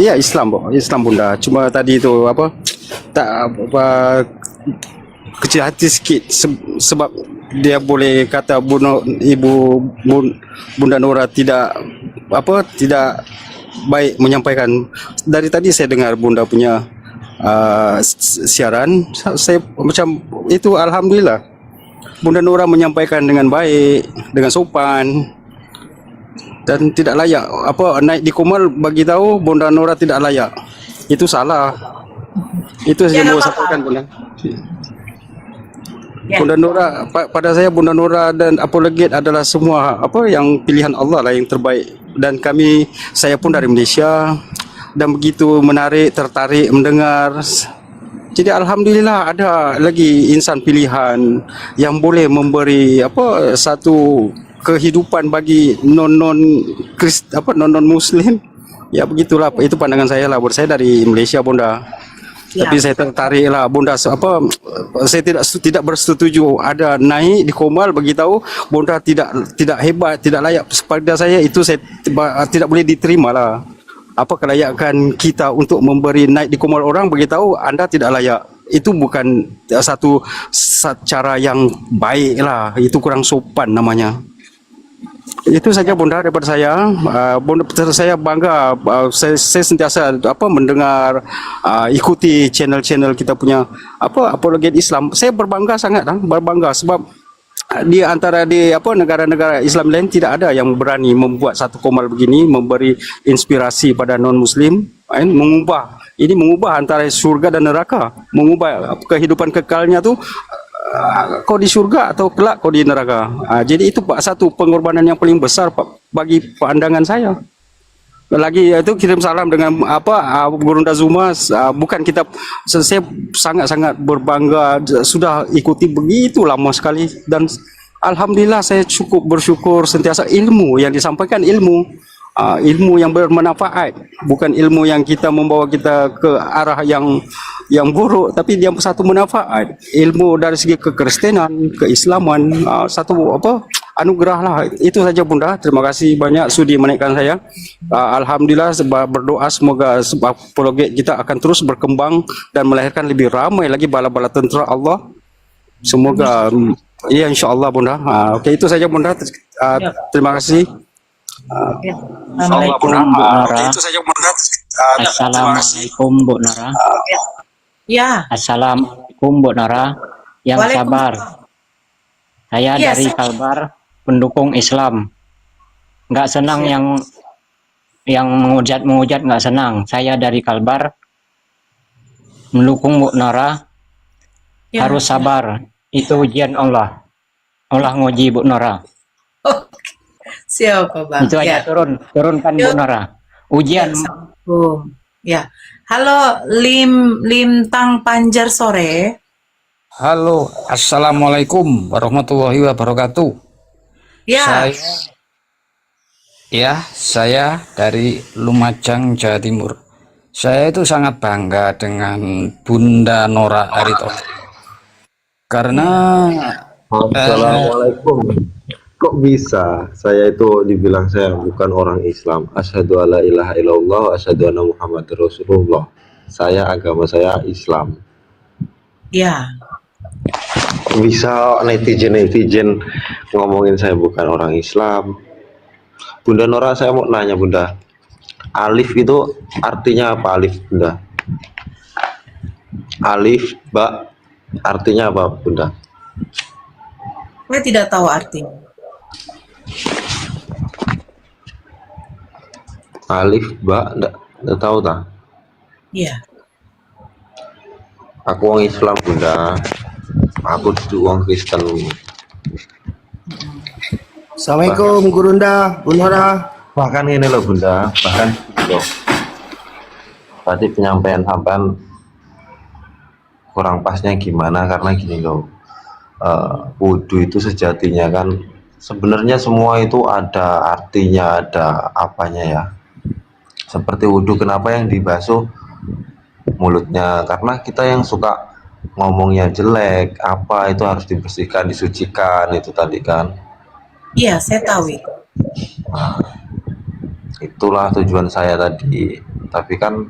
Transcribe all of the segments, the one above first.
Iya Islam bunda. Cuma tadi itu apa tak apa kecil hati sikit sebab dia boleh kata Bunda Nora tidak baik menyampaikan. Dari tadi saya dengar bunda punya siaran, saya macam itu alhamdulillah. Bunda Nora menyampaikan dengan baik, dengan sopan dan tidak layak. Apa naik di Komal bagi tahu Bunda Nora tidak layak. Itu salah. Itu Ya saja nggak mau apa-apa. sampaikan bunda. Ya. Bunda Nora pada saya Bunda Nora dan Apologet adalah semua apa yang pilihan Allah lah yang terbaik, dan saya pun dari Malaysia dan begitu menarik, tertarik mendengar. Jadi alhamdulillah ada lagi insan pilihan yang boleh memberi apa satu kehidupan bagi non muslim. Ya begitulah, itu pandangan saya lah. Saya dari Malaysia bunda. Ya. Tapi saya tertarik lah bunda saya tidak bersetuju ada naik di Komal bagi tahu bunda tidak hebat, tidak layak. Pada saya itu saya tidak boleh diterima lah. Apa kelayakan kita untuk memberi naik di Komal orang bagi tahu anda tidak layak. Itu bukan satu cara yang baik lah, itu kurang sopan namanya. Itu saja bunda daripada saya. Bunda, saya bangga, saya sentiasa mendengar, ikuti channel-channel kita punya apologet Islam. Saya berbangga sangat, berbangga sebab di antara negara-negara Islam lain tidak ada yang berani membuat satu Komal begini, memberi inspirasi pada non muslim, mengubah antara surga dan neraka, mengubah kehidupan kekalnya tuh. Kau di surga atau kelak kau di neraka. Jadi itu satu pengorbanan yang paling besar bagi pandangan saya. Lagi itu kirim salam dengan Gurunda Zuma. Bukan kita, saya sangat-sangat berbangga sudah ikuti begitu lama sekali, dan alhamdulillah saya cukup bersyukur sentiasa ilmu yang disampaikan, ilmu yang bermanfaat, bukan ilmu yang kita membawa kita ke arah yang buruk, tapi dia satu manfaat. Ilmu dari segi kekristenan, keislaman, satu anugerah lah. Itu saja bunda. Terima kasih banyak sudi menaikkan saya. Alhamdulillah, berdoa semoga apologet kita akan terus berkembang dan melahirkan lebih ramai lagi bala-bala tentera Allah. Semoga ya insyaallah bunda. Oke, itu saja bunda. Terima kasih. Assalamualaikum Bu Nora. Itu saja bunda. Assalamualaikum Bu Nora. Ya. Assalamualaikum Bu Nora. Yang sabar. Saya Ya, dari Kalbar, pendukung Islam. Nggak senang yang menghujat nggak senang. Saya dari Kalbar mendukung Bu Nora. Ya. Harus sabar. Itu ujian Allah. Allah nguji Bu Nora. Siapa bang? Itu aja turunkan Bu Nora. Ujian. Ya. Halo Limtang Panjar sore. Halo, assalamualaikum warahmatullahi wabarakatuh. Ya. Saya dari Lumajang, Jawa Timur. Saya itu sangat bangga dengan Bunda Nora Aritona. Karena Assalamualaikum. Kok bisa saya itu dibilang saya bukan orang Islam? Asyhadu alla ilaha illallah, asyhadu anna Muhammadar Rasulullah. Saya agama saya Islam. Ya. Bisa netizen ngomongin saya bukan orang Islam. Bunda Nora, saya mau nanya Bunda. Alif itu artinya apa, alif Bunda? Alif, Ba, artinya apa Bunda? Saya tidak tahu artinya. Alif, Ba, enggak tahu tak? Iya. Aku orang Islam Bunda. Aku orang Kristen. Assalamualaikum Gurunda, Bu Nora. Bahkan ini loh Bunda, bahkan loh. Tadi penyampaian sampean kurang pasnya gimana, karena gini loh. Wudhu itu sejatinya kan sebenarnya semua itu ada artinya, ada apanya ya. Seperti wudhu, kenapa yang dibasuh mulutnya? Karena kita yang suka ngomongnya jelek, apa itu harus dibersihkan, disucikan, itu tadi kan. Iya, saya tahu itu. Nah, itulah tujuan saya tadi. tapi kan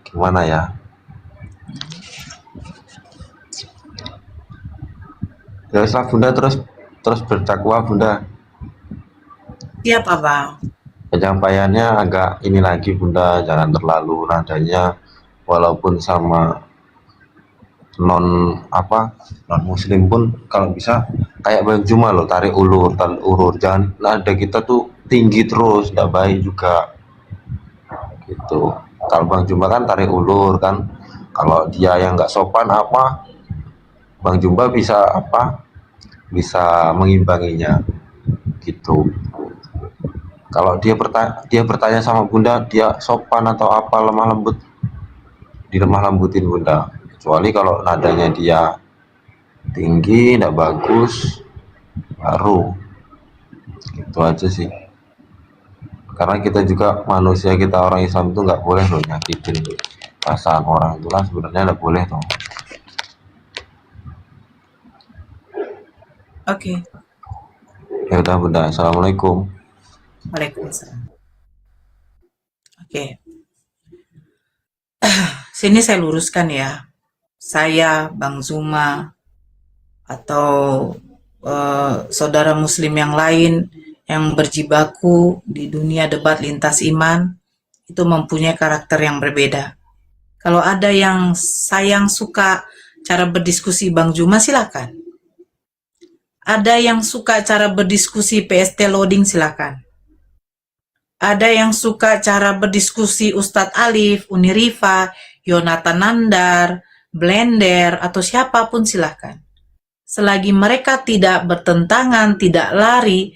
gimana ya, ya wis lah Bunda, terus berdakwah Bunda. Siap, Abang. Penyampaiannya agak ini lagi Bunda, jangan terlalu nadanya, walaupun sama non muslim pun kalau bisa kayak Bang Juma loh, tarik ulur, jangan nada kita tuh tinggi terus, nggak baik juga gitu. Kalau Bang Juma kan tarik ulur kan, kalau dia yang nggak sopan Bang Jumba bisa mengimbanginya gitu. Kalau dia bertanya sama Bunda, dia sopan atau lemah lembut, dilemah lembutin Bunda. Kecuali kalau nadanya dia tinggi, tidak bagus, baru itu aja sih. Karena kita juga manusia, kita orang Islam itu nggak boleh loh nyakitin perasaan orang, itulah sebenarnya nggak boleh toh. Oke. Ya udah Bunda, assalamualaikum. Waalaikumsalam. Oke. Sini saya luruskan ya. Saya, Bang Zuma, atau saudara muslim yang lain yang berjibaku di dunia debat lintas iman itu mempunyai karakter yang berbeda. Kalau ada yang sayang suka cara berdiskusi Bang Zuma, silakan. Ada yang suka cara berdiskusi PST Loading, silakan. Ada yang suka cara berdiskusi Ustadz Alif, Unirifa, Yonatan Nandar, Blender, atau siapapun silahkan. Selagi mereka tidak bertentangan, tidak lari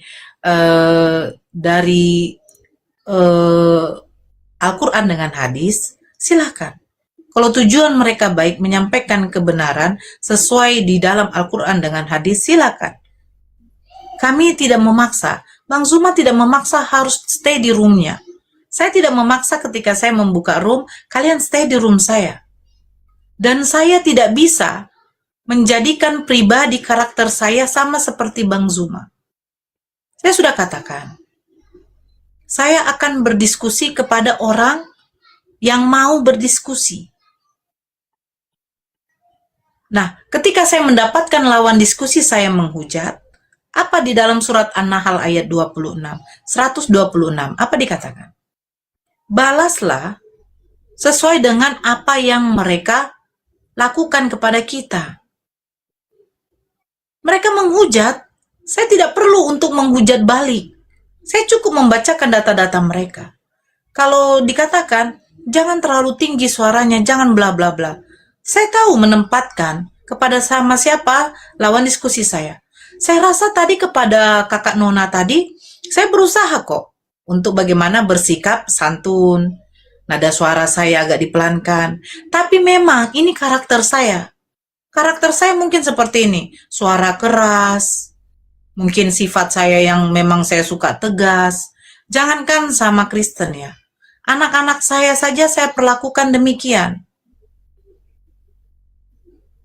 dari Al-Quran dengan hadis, silahkan. Kalau tujuan mereka baik menyampaikan kebenaran sesuai di dalam Al-Quran dengan hadis, silahkan. Kami tidak memaksa. Bang Zuma tidak memaksa harus stay di roomnya. Saya tidak memaksa ketika saya membuka room, kalian stay di room saya. Dan saya tidak bisa menjadikan pribadi karakter saya sama seperti Bang Zuma. Saya sudah katakan, saya akan berdiskusi kepada orang yang mau berdiskusi. Nah, ketika saya mendapatkan lawan diskusi saya menghujat, apa di dalam surat An-Nahl ayat 26, 126, apa dikatakan? Balaslah sesuai dengan apa yang mereka lakukan kepada kita. Mereka menghujat, saya tidak perlu untuk menghujat balik. Saya cukup membacakan data-data mereka. Kalau dikatakan, jangan terlalu tinggi suaranya, jangan bla bla bla. Saya tahu menempatkan kepada sama siapa lawan diskusi saya. Saya rasa tadi kepada kakak Nona tadi, saya berusaha kok untuk bagaimana bersikap santun. Nada suara saya agak dipelankan. Tapi memang ini karakter saya. Karakter saya mungkin seperti ini. Suara keras. Mungkin sifat saya yang memang saya suka tegas. Jangankan sama Kristen ya. Anak-anak saya saja saya perlakukan demikian.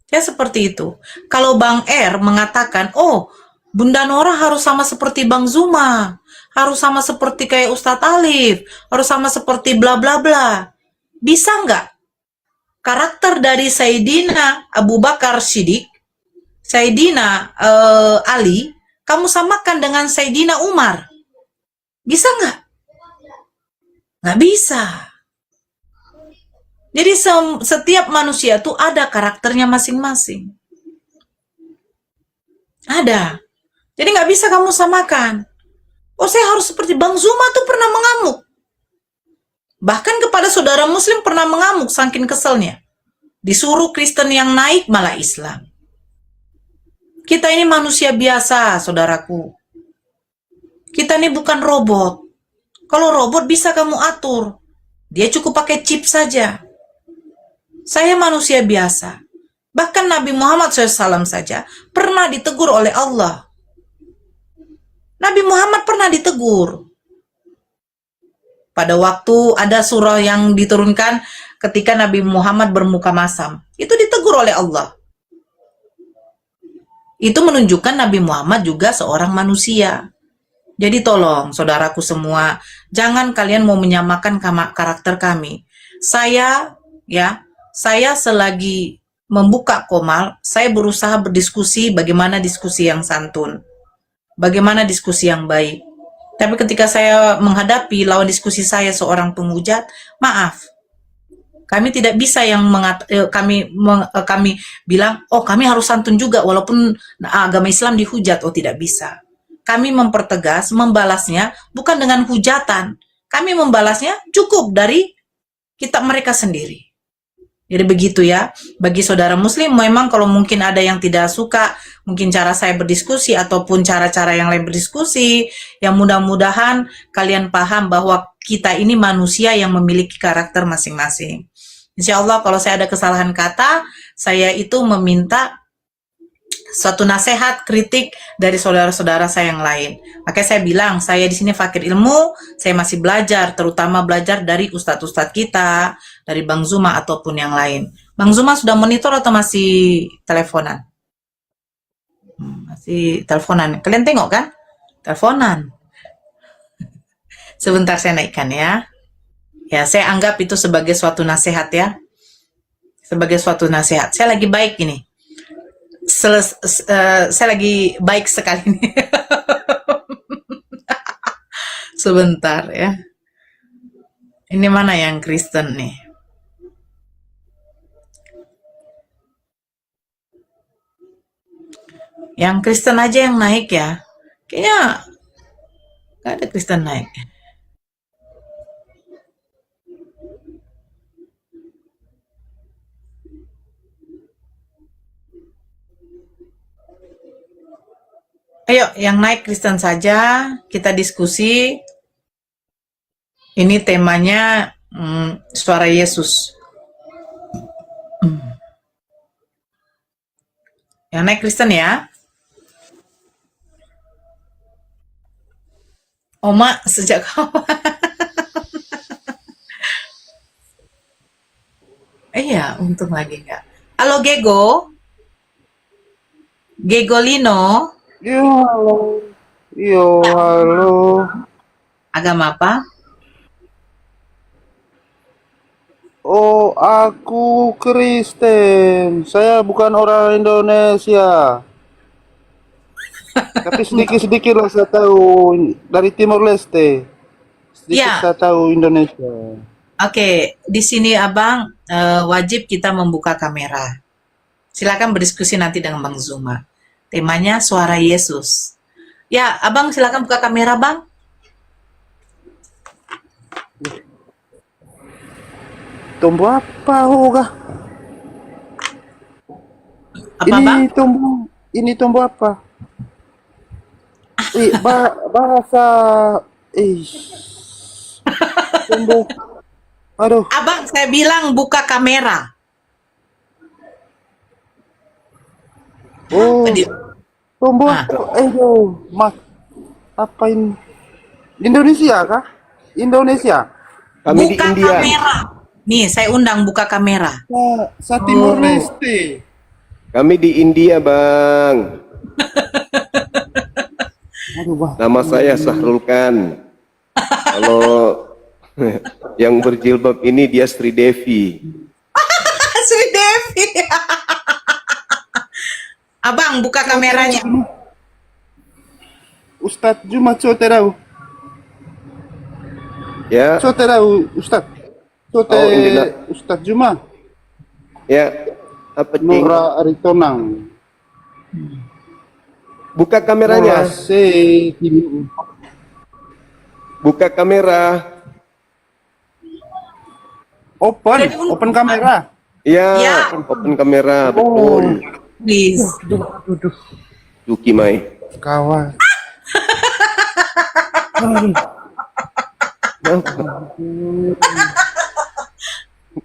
Ya seperti itu. Kalau Bang R mengatakan, oh Bunda Nora harus sama seperti Bang Zuma, harus sama seperti kayak Ustadz Alif, harus sama seperti bla bla bla. Bisa nggak karakter dari Sayyidina Abu Bakar Siddiq, Sayyidina Ali, kamu samakan dengan Sayyidina Umar? Bisa nggak? Nggak bisa. Jadi setiap manusia tuh ada karakternya masing-masing. Ada. Jadi nggak bisa kamu samakan. Oh saya harus seperti Bang Zuma tuh pernah mengamuk. Bahkan kepada saudara muslim pernah mengamuk saking keselnya. Disuruh Kristen yang naik malah Islam. Kita ini manusia biasa saudaraku. Kita ini bukan robot. Kalau robot bisa kamu atur. Dia cukup pakai chip saja. Saya manusia biasa. Bahkan Nabi Muhammad SAW saja pernah ditegur oleh Allah. Nabi Muhammad pernah ditegur. Pada waktu ada surah yang diturunkan ketika Nabi Muhammad bermuka masam. Itu ditegur oleh Allah. Itu menunjukkan Nabi Muhammad juga seorang manusia. Jadi tolong saudaraku semua Jangan kalian mau menyamakan karakter kami. Saya selagi membuka Komal, saya berusaha berdiskusi bagaimana diskusi yang santun, bagaimana diskusi yang baik. Tapi ketika saya menghadapi lawan diskusi saya seorang penghujat, maaf, kami tidak bisa kami bilang, oh kami harus santun juga walaupun agama Islam dihujat. Oh, tidak bisa. Kami mempertegas, membalasnya bukan dengan hujatan. Kami membalasnya cukup dari kitab mereka sendiri. Jadi begitu ya. Bagi saudara muslim, memang kalau mungkin ada yang tidak suka, mungkin cara saya berdiskusi ataupun cara-cara yang lain berdiskusi, yang mudah-mudahan kalian paham bahwa kita ini manusia yang memiliki karakter masing-masing. Insya Allah kalau saya ada kesalahan kata, saya itu meminta suatu nasihat, kritik dari saudara-saudara saya yang lain. Makanya saya bilang, saya di sini fakir ilmu, saya masih belajar, terutama belajar dari ustadz-ustadz kita, dari Bang Zuma ataupun yang lain. Bang Zuma sudah monitor atau masih teleponan? Masih teleponan. Kalian tengok kan? Teleponan. Sebentar saya naikkan ya. Ya, saya anggap itu sebagai suatu nasihat ya. Sebagai suatu nasihat. Saya lagi baik ini. Saya lagi baik sekali nih. Sebentar ya. Ini mana yang Kristen nih? Yang Kristen aja yang naik ya. Kayaknya nggak ada Kristen naik. Ayo, yang naik Kristen saja, kita diskusi. Ini temanya suara Yesus. Yang naik Kristen ya. Oma, sejak kapan? Iya, untung lagi nggak. Halo Gego. Gegolino. Yo, halo. Agama apa? Oh, aku Kristen. Saya bukan orang Indonesia. Tapi sedikit-sedikit lah saya tahu dari Timor Leste. Sedikit Ya. saya tahu Indonesia. Oke, di sini Abang wajib kita membuka kamera. Silakan berdiskusi nanti dengan Bang Zuma. Temanya suara Yesus. Ya, Abang silakan buka kamera, Bang. Tumbuh apa, Hoga? Apa, Bang? Ini tumbuh apa? Bahasa tumbuh. Aduh, Abang, saya bilang buka kamera. oh, Apa dia? tumbuh. Ah. Apa ini? Indonesia kah? Indonesia. Kami di Buka India. kamera. Nih, saya undang buka kamera. Sa Timor Leste. Kami di India, Bang. Aduh, Bang. Nama saya Sahrul Khan. Kalau yang berjilbab ini dia Sri Devi. Sri Devi. Abang, buka kameranya. Ustadz Juma Coterau. Ya, Coterau, Ustadz. Oh, ini nak. Ustadz Juma. ya. Apa cing? Nora Aritonang. Buka kameranya. Buka kamera. Open kamera. Ya, Ya. open kamera, betul. Please. Yuki Mai. Kawan.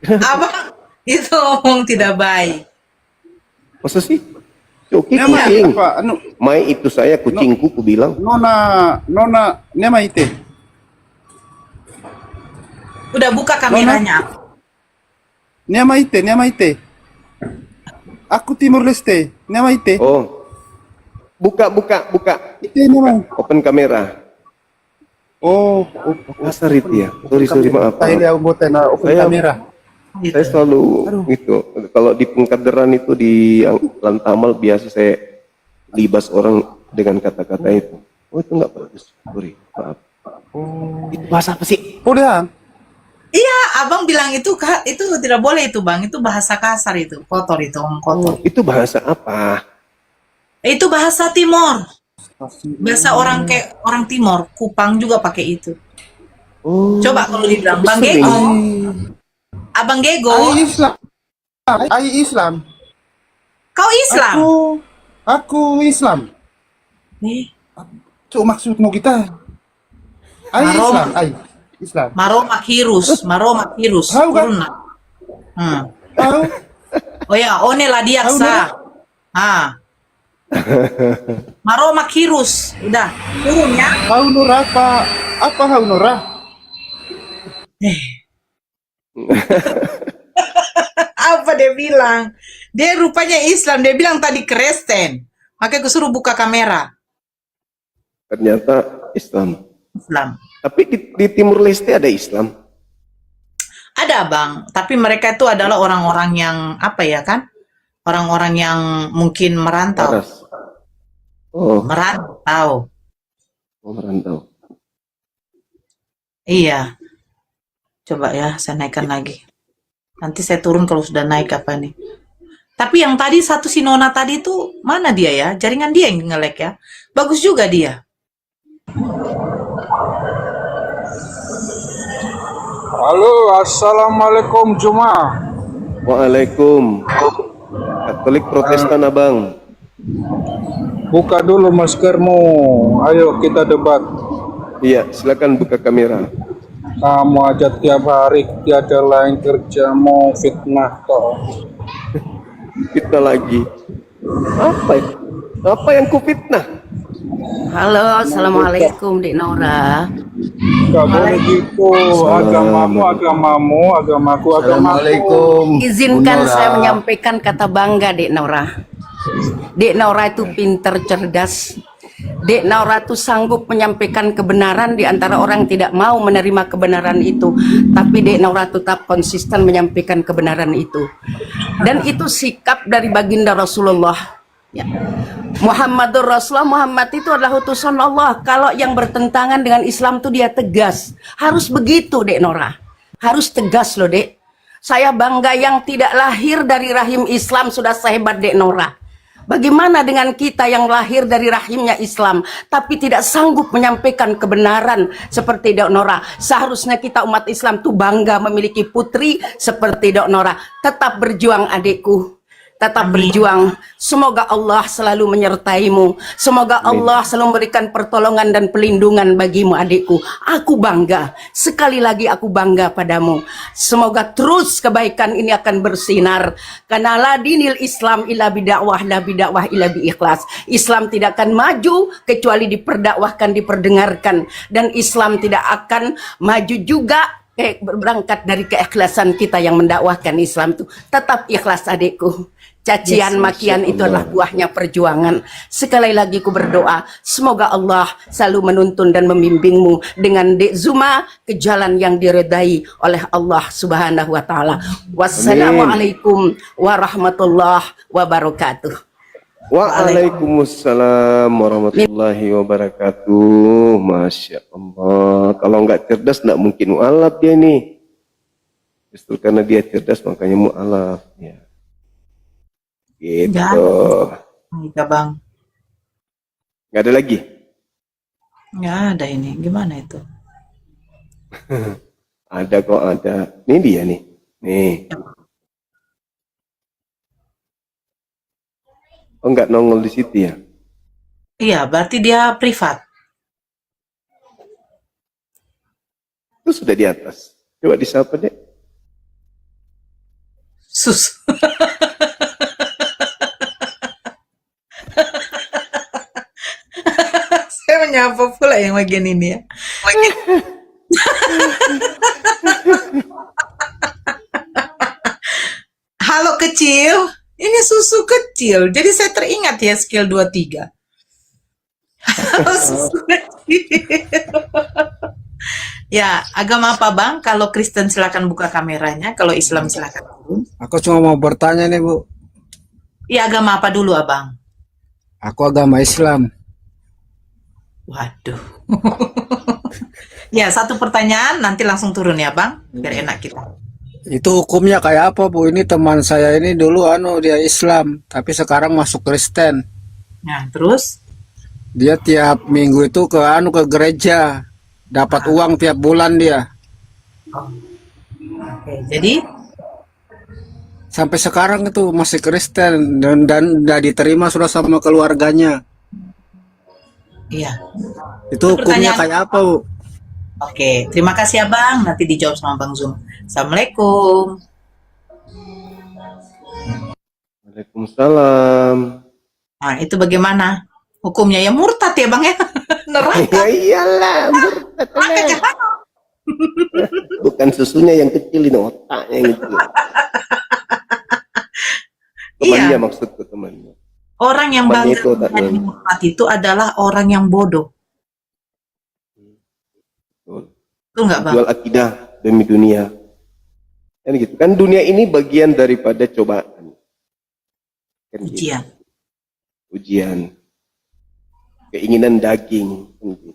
Abang, itu ngomong tidak baik. Masa sih? Yuki Nama kucing. apa? Anu, Mai itu saya kucingku, ku bilang. Nona, nama itu. Udah buka kameranya. Nama itu. Aku Timor Leste. Nama itu. Oh. Buka. Itu nama. Open kamera. Oh, Kasar itu ya. Sorry maaf. Saya dia anggota na open Saya- kamera. Saya selalu gitu. Kalau di pengkaderan itu di Lantamal biasa saya libas orang dengan kata-kata itu. Oh itu nggak bagus. Sorry, maaf. Itu bahasa apa sih? Udah. Iya, abang bilang itu itu tidak boleh itu bang, itu bahasa kasar itu, kotor itu, omong kotor. Itu bahasa apa? Itu bahasa Timor, bahasa orang kayak orang Timor, Kupang juga pakai itu. Oh. Coba kalau dibilang Bang Sering. Gego, Abang Gego, Ai Islam. Ai Islam. kau Islam? Aku Islam. Nih, So maksudmu kita? Ai Marom. Islam. Ai Islam. Maromak Hirus, Tahu kan? Kurna. Tahu? Oh ya, one lah diaksa. Maromak Hirus, udah turun ya. Tahu Nur apa? Apa Hau Nurah? Apa dia bilang? Dia rupanya Islam, dia bilang tadi Kristen. Makanya aku suruh buka kamera. Ternyata Islam. Islam. Tapi di Timur Leste ada Islam. Ada bang, tapi mereka itu adalah orang-orang yang apa ya kan? Orang-orang yang mungkin merantau. Paras. Oh, Merantau. merantau. Iya. Coba ya, saya naikkan lagi. Nanti saya turun kalau sudah naik apa nih. Tapi yang tadi satu si Nona tadi itu mana dia ya? Jaringan dia yang nge-lag ya. Bagus juga dia. Halo, assalamualaikum Juma. Waalaikum. Katolik Protestan abang. Buka dulu maskermu. Ayo kita debat. Iya, silakan buka kamera. Kamu aja tiap hari tiada lain kerjamu fitnah toh. Fitnah lagi. Apa ya? Apa yang ku fitnah? Halo, assalamualaikum Dik Nora. Gak boleh gitu. Agamamu, agamaku. Izinkan saya menyampaikan kata bangga Dik Nora. Dik Nora itu pinter, cerdas. Dik Nora itu sanggup menyampaikan kebenaran di antara orang tidak mau menerima kebenaran itu. Tapi Dik Nora tetap konsisten menyampaikan kebenaran itu. Dan itu sikap dari baginda Rasulullah. Ya. Muhammadur Rasulullah, Muhammad itu adalah utusan Allah. Kalau yang bertentangan dengan Islam tuh dia tegas. Harus begitu Dek Nora. Harus tegas loh Dek. Saya bangga yang tidak lahir dari rahim Islam sudah sehebat Dek Nora. Bagaimana dengan kita yang lahir dari rahimnya Islam tapi tidak sanggup menyampaikan kebenaran seperti Dek Nora? Seharusnya kita umat Islam tuh bangga memiliki putri seperti Dek Nora. Tetap berjuang adikku. Tetap berjuang. Semoga Allah selalu menyertaimu. Semoga Allah selalu memberikan pertolongan dan pelindungan bagimu adikku. Aku bangga. Sekali lagi aku bangga padamu. Semoga terus kebaikan ini akan bersinar. Karena la dinil Islam illa bidakwah, la bidakwah illa biikhlas. Islam tidak akan maju kecuali diperdakwahkan, diperdengarkan. Dan Islam tidak akan maju juga berangkat dari keikhlasan kita yang mendakwahkan Islam itu. Tetap ikhlas adikku. Cacian makian itu adalah buahnya perjuangan. Sekali lagi ku berdoa, semoga Allah selalu menuntun dan membimbingmu dengan Dek Zuma ke jalan yang diredai oleh Allah Subhanahu wa taala. Wassalamualaikum warahmatullahi wabarakatuh. Waalaikumsalam warahmatullahi wabarakatuh. Masya Allah. Kalau nggak cerdas nggak mungkin mu'alaf dia nih. Justru karena dia cerdas makanya mu'alaf. Ya. Gitu. Enggak bang. Nggak ada lagi? Nggak ada ini. Gimana itu? Ada kok ada. Ini dia nih. Nih. Oh nggak nongol di situ ya? Iya, berarti dia privat. Itu sudah di atas. Coba disapa deh. Sus. Saya menyapa pula yang bagian ini ya. Halo kecil, ini susu kecil. Jadi saya teringat ya skill 23. Halo susu kecil. Ya, agama apa Bang? Kalau Kristen silakan buka kameranya, kalau Islam silakan turun. Aku cuma mau bertanya nih Bu, Ya, agama apa dulu Abang? aku agama Islam. Waduh. Ya, satu pertanyaan nanti langsung turun ya Bang, biar enak kita. Itu hukumnya kayak apa Bu? Ini teman saya ini dulu dia Islam, tapi sekarang masuk Kristen. Nah, terus? Dia tiap minggu itu ke gereja, dapat uang tiap bulan dia. Oke, jadi Sampai sekarang itu masih Kristen dan udah diterima sudah sama keluarganya. iya. Itu hukumnya Pertanyaan. kayak apa Bu? Oke, terima kasih Abang. Nanti dijawab sama Bang Zum. Assalamualaikum. Waalaikumsalam. Nah, itu bagaimana? Hukumnya ya murtad ya Bang ya? Ya Neraka. iyalah, murtad Neraka lah. jahanam. Bukan susunya yang kecil, ini otaknya yang kecil. Temannya Iya, maksudku, temannya. orang yang Temannya bangga itu otaknya. menjadi murtad itu adalah orang yang bodoh. Betul. Betul nggak Bang? Jual akidah demi dunia. Kan gitu. Kan dunia ini bagian daripada cobaan. Kan gitu. Ujian. Ujian. Keinginan daging. Kan gitu.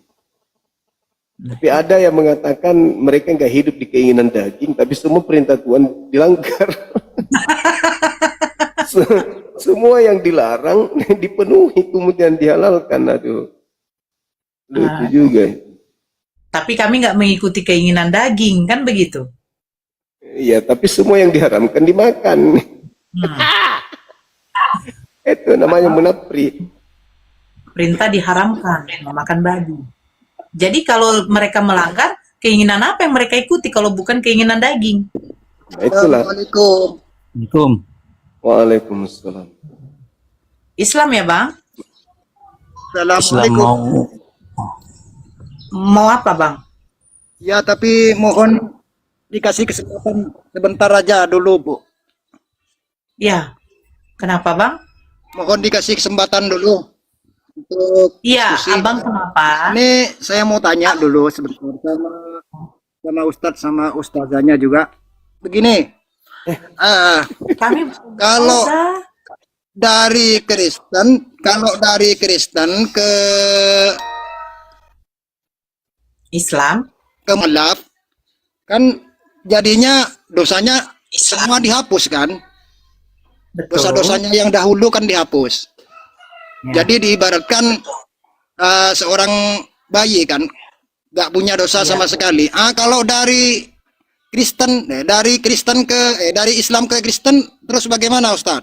Tapi ada yang mengatakan mereka nggak hidup di keinginan daging, tapi semua perintah Tuhan dilanggar. Semua yang dilarang dipenuhi, kemudian dihalalkan. Aduh, lucu juga. Tapi kami nggak mengikuti keinginan daging, kan begitu? Iya, tapi semua yang diharamkan dimakan. Itu namanya munafik. Perintah diharamkan memakan babi. Jadi kalau mereka melanggar, keinginan apa yang mereka ikuti kalau bukan keinginan daging? Nah, itulah. Assalamualaikum. Waalaikumsalam. Islam ya Bang? Assalamualaikum. Mau apa Bang? Ya, tapi mohon dikasih kesempatan sebentar aja dulu Bu. Ya, kenapa Bang? Mohon dikasih kesempatan dulu untuk Iya, diskusi. Abang kenapa? Ini saya mau tanya dulu sebentar sama Ustadz sama Ustazanya juga. Begini, Kami kalau puasa. dari Kristen ke Islam, malaf kan jadinya dosanya semua dihapus kan? betul. Dosa-dosanya yang dahulu kan dihapus. Ya. Jadi diibaratkan seorang bayi kan nggak punya dosa Ya. sama sekali. Kalau dari dari Islam ke Kristen terus bagaimana Ustaz?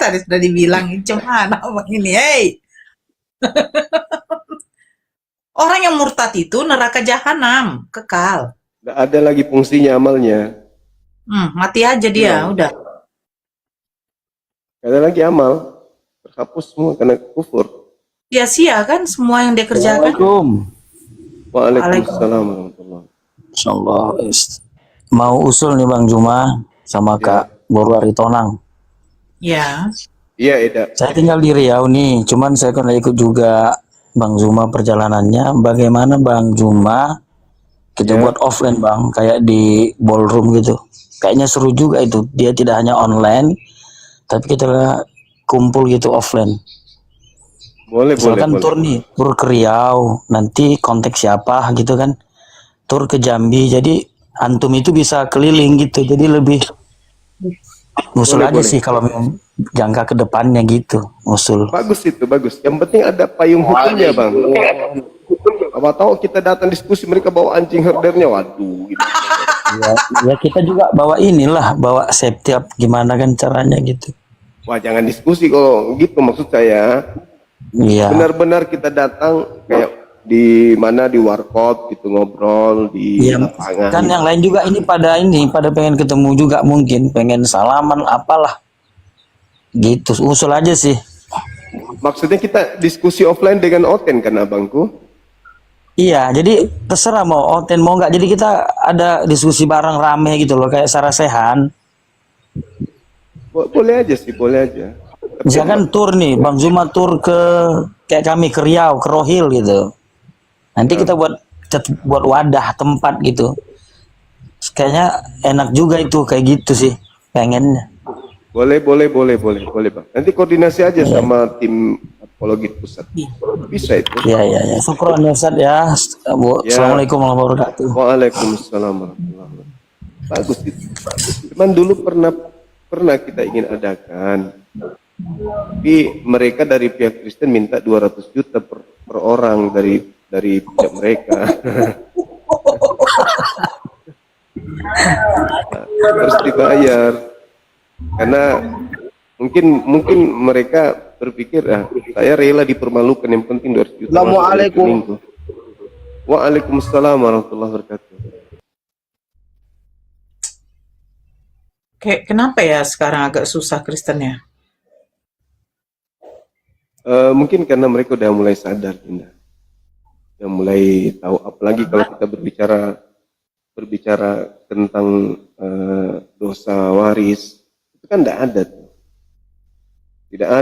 Tadi sudah dibilang cuma apa ini, hey. Orang yang murtad itu neraka jahanam, kekal. Nggak ada lagi fungsinya amalnya. Mati aja dia, udah. Nggak ada lagi amal. Terhapus semua karena kufur. Sia-sia kan semua yang dia kerjakan. Waalaikumsalam warahmatullahi. Insyaallah. Mau usul nih Bang Juma sama Kak Boru Aritonang. Ya. Iya, Eda. Saya tinggal di Riau nih, cuman saya kan ikut juga Bang Juma perjalanannya. Bagaimana Bang Juma kita buat offline Bang, kayak di ballroom gitu. Kayaknya seru juga itu. Dia tidak hanya online, tapi kita kumpul gitu offline. Boleh, Misalkan boleh. tur nih, tur ke Riau, nanti kontak siapa gitu kan. Tur ke Jambi, jadi antum itu bisa keliling gitu, jadi lebih ngusul Boleh, aja boleh. sih kalau memang jangka ke depannya gitu, ngusul. Bagus itu, bagus. Yang penting ada payung hukumnya, Bang. Apa tahu kita datang diskusi mereka bawa anjing herdernya, waduh. Gitu. Ya kita juga bawa inilah, bawa safety up gimana kan caranya gitu. Wah, jangan diskusi kalau gitu maksud saya. Iya. Benar-benar kita datang kayak di mana di warkop gitu ngobrol di Iya, lapangan. kan yang lain juga ini pada pengen ketemu juga mungkin, pengen salaman apalah. Gitu, usul aja sih. Maksudnya kita diskusi offline dengan Oten kan abangku? Iya, jadi terserah mau Oten mau nggak. Jadi kita ada diskusi bareng rame gitu loh, kayak Sarasehan. Boleh aja sih, boleh aja. Tapi Misalkan tur nih, Bang Zuma tur ke kayak kami ke Riau, ke Rohil gitu. Nanti kita buat wadah tempat gitu. Kayaknya enak juga itu kayak gitu sih pengennya. Boleh Bang. Nanti koordinasi aja sama tim apologi pusat. Bisa itu. Ya. Syukron ya Ustaz ya. Ya. Assalamualaikum warahmatullahi wabarakatuh. Waalaikumsalam warahmatullahi wabarakatuh. Bagus itu. Cuman dulu pernah kita ingin adakan, tapi mereka dari pihak Kristen minta 200 juta per orang dari pihak mereka. Harus dibayar karena mungkin mereka berpikir saya rela dipermalukan, yang penting 200 juta. Assalamualaikum. Waalaikumsalam warahmatullahi wabarakatuh. Kayak kenapa ya sekarang agak susah Kristennya? Mungkin karena mereka udah mulai sadar, Dinda. Udah mulai tahu, apalagi kalau kita berbicara tentang dosa waris, itu kan tidak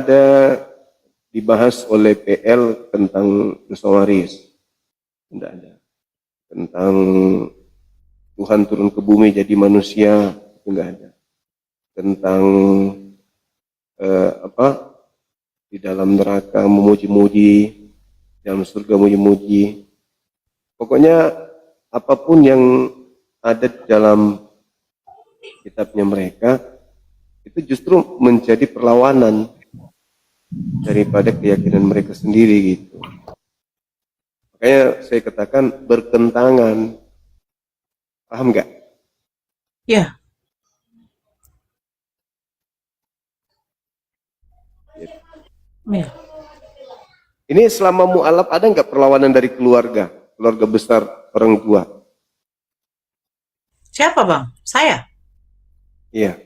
ada dibahas oleh PL tentang dosa waris, tidak ada tentang Tuhan turun ke bumi jadi manusia, itu nggak ada tentang di dalam neraka memuji-muji, dalam surga memuji-muji. Pokoknya apapun yang ada di dalam kitabnya mereka itu justru menjadi perlawanan daripada keyakinan mereka sendiri gitu. Makanya saya katakan bertentangan. Paham nggak? Ya. Ya. Ini selama mu'alaf ada nggak perlawanan dari keluarga besar, orang tua? Siapa Bang? Saya? Iya.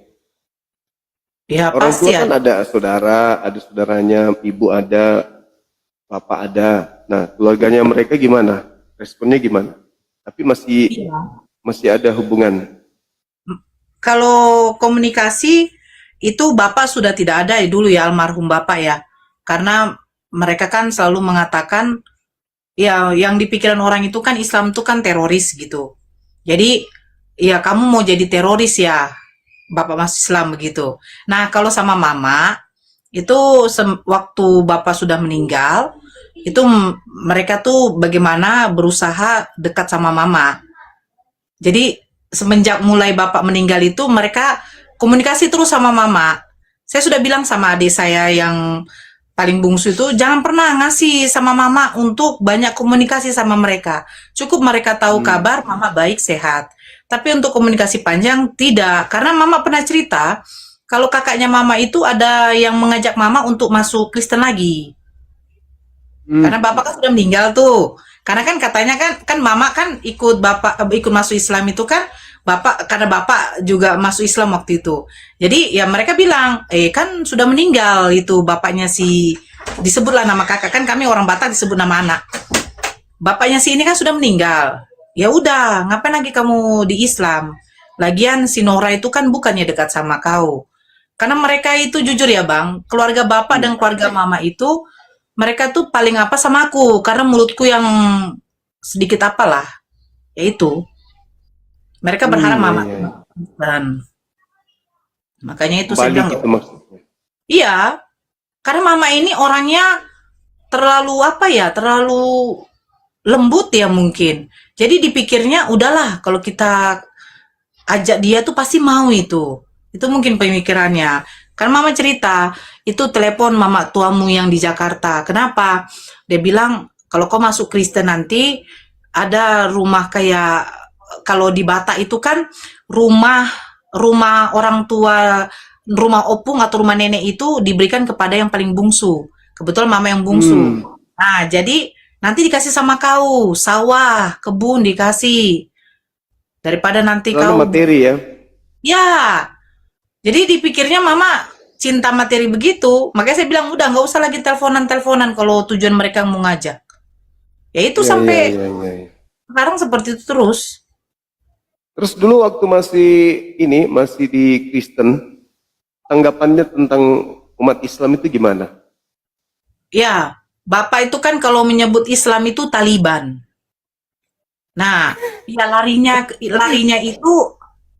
Ya Orang pasti tua kan ada saudara, ada saudaranya, ibu ada, bapak ada. Nah, keluarganya mereka gimana? Responnya gimana? Tapi masih ada hubungan. Kalau komunikasi itu Bapak sudah tidak ada ya dulu ya, almarhum Bapak ya. Karena mereka kan selalu mengatakan ya yang di pikiran orang itu kan Islam itu kan teroris gitu. Jadi ya kamu mau jadi teroris ya, Bapak masuk Islam begitu. Nah, kalau sama Mama itu waktu Bapak sudah meninggal, itu mereka tuh bagaimana berusaha dekat sama Mama. Jadi semenjak mulai Bapak meninggal itu mereka komunikasi terus sama Mama. Saya sudah bilang sama adik saya yang paling bungsu itu jangan pernah ngasih sama Mama untuk banyak komunikasi sama mereka. Cukup mereka tahu kabar Mama baik sehat. Tapi untuk komunikasi panjang tidak, karena Mama pernah cerita kalau kakaknya Mama itu ada yang mengajak Mama untuk masuk Kristen lagi. Karena Bapak kan sudah meninggal tuh. Karena kan katanya kan Mama kan ikut masuk Islam itu kan karena Bapak juga masuk Islam waktu itu. Jadi ya mereka bilang, kan sudah meninggal itu bapaknya disebutlah nama kakak, kan kami orang Batak disebut nama anak. Bapaknya ini kan sudah meninggal. Ya udah, ngapain lagi kamu di Islam? Lagian si Nora itu kan bukannya dekat sama kau. Karena mereka itu jujur ya Bang, keluarga Bapak dan keluarga Mama itu mereka tuh paling apa sama aku, karena mulutku yang sedikit apalah, yaitu mereka berharap Mama dan makanya itu saya bilang Gitu maksudnya. iya, karena Mama ini orangnya terlalu terlalu lembut ya mungkin. Jadi dipikirnya udahlah kalau kita ajak dia tuh pasti mau itu. Itu mungkin pemikirannya. Karena Mama cerita, itu telepon mama tuamu yang di Jakarta. Kenapa? Dia bilang kalau kau masuk Kristen nanti ada rumah kayak kalau di Batak itu kan rumah orang tua, rumah opung atau rumah nenek itu diberikan kepada yang paling bungsu. Kebetulan Mama yang bungsu. Nah, jadi nanti dikasih sama kau, sawah, kebun dikasih. Daripada nanti Lalu kau materi ya. Ya. Jadi dipikirnya Mama cinta materi begitu. Makanya saya bilang udah nggak usah lagi teleponan kalau tujuan mereka mau ngajak. Ya itu sampai sekarang seperti itu terus. Terus dulu waktu masih di Kristen, tanggapannya tentang umat Islam itu gimana? Ya, Bapak itu kan kalau menyebut Islam itu Taliban. Nah, ya larinya itu,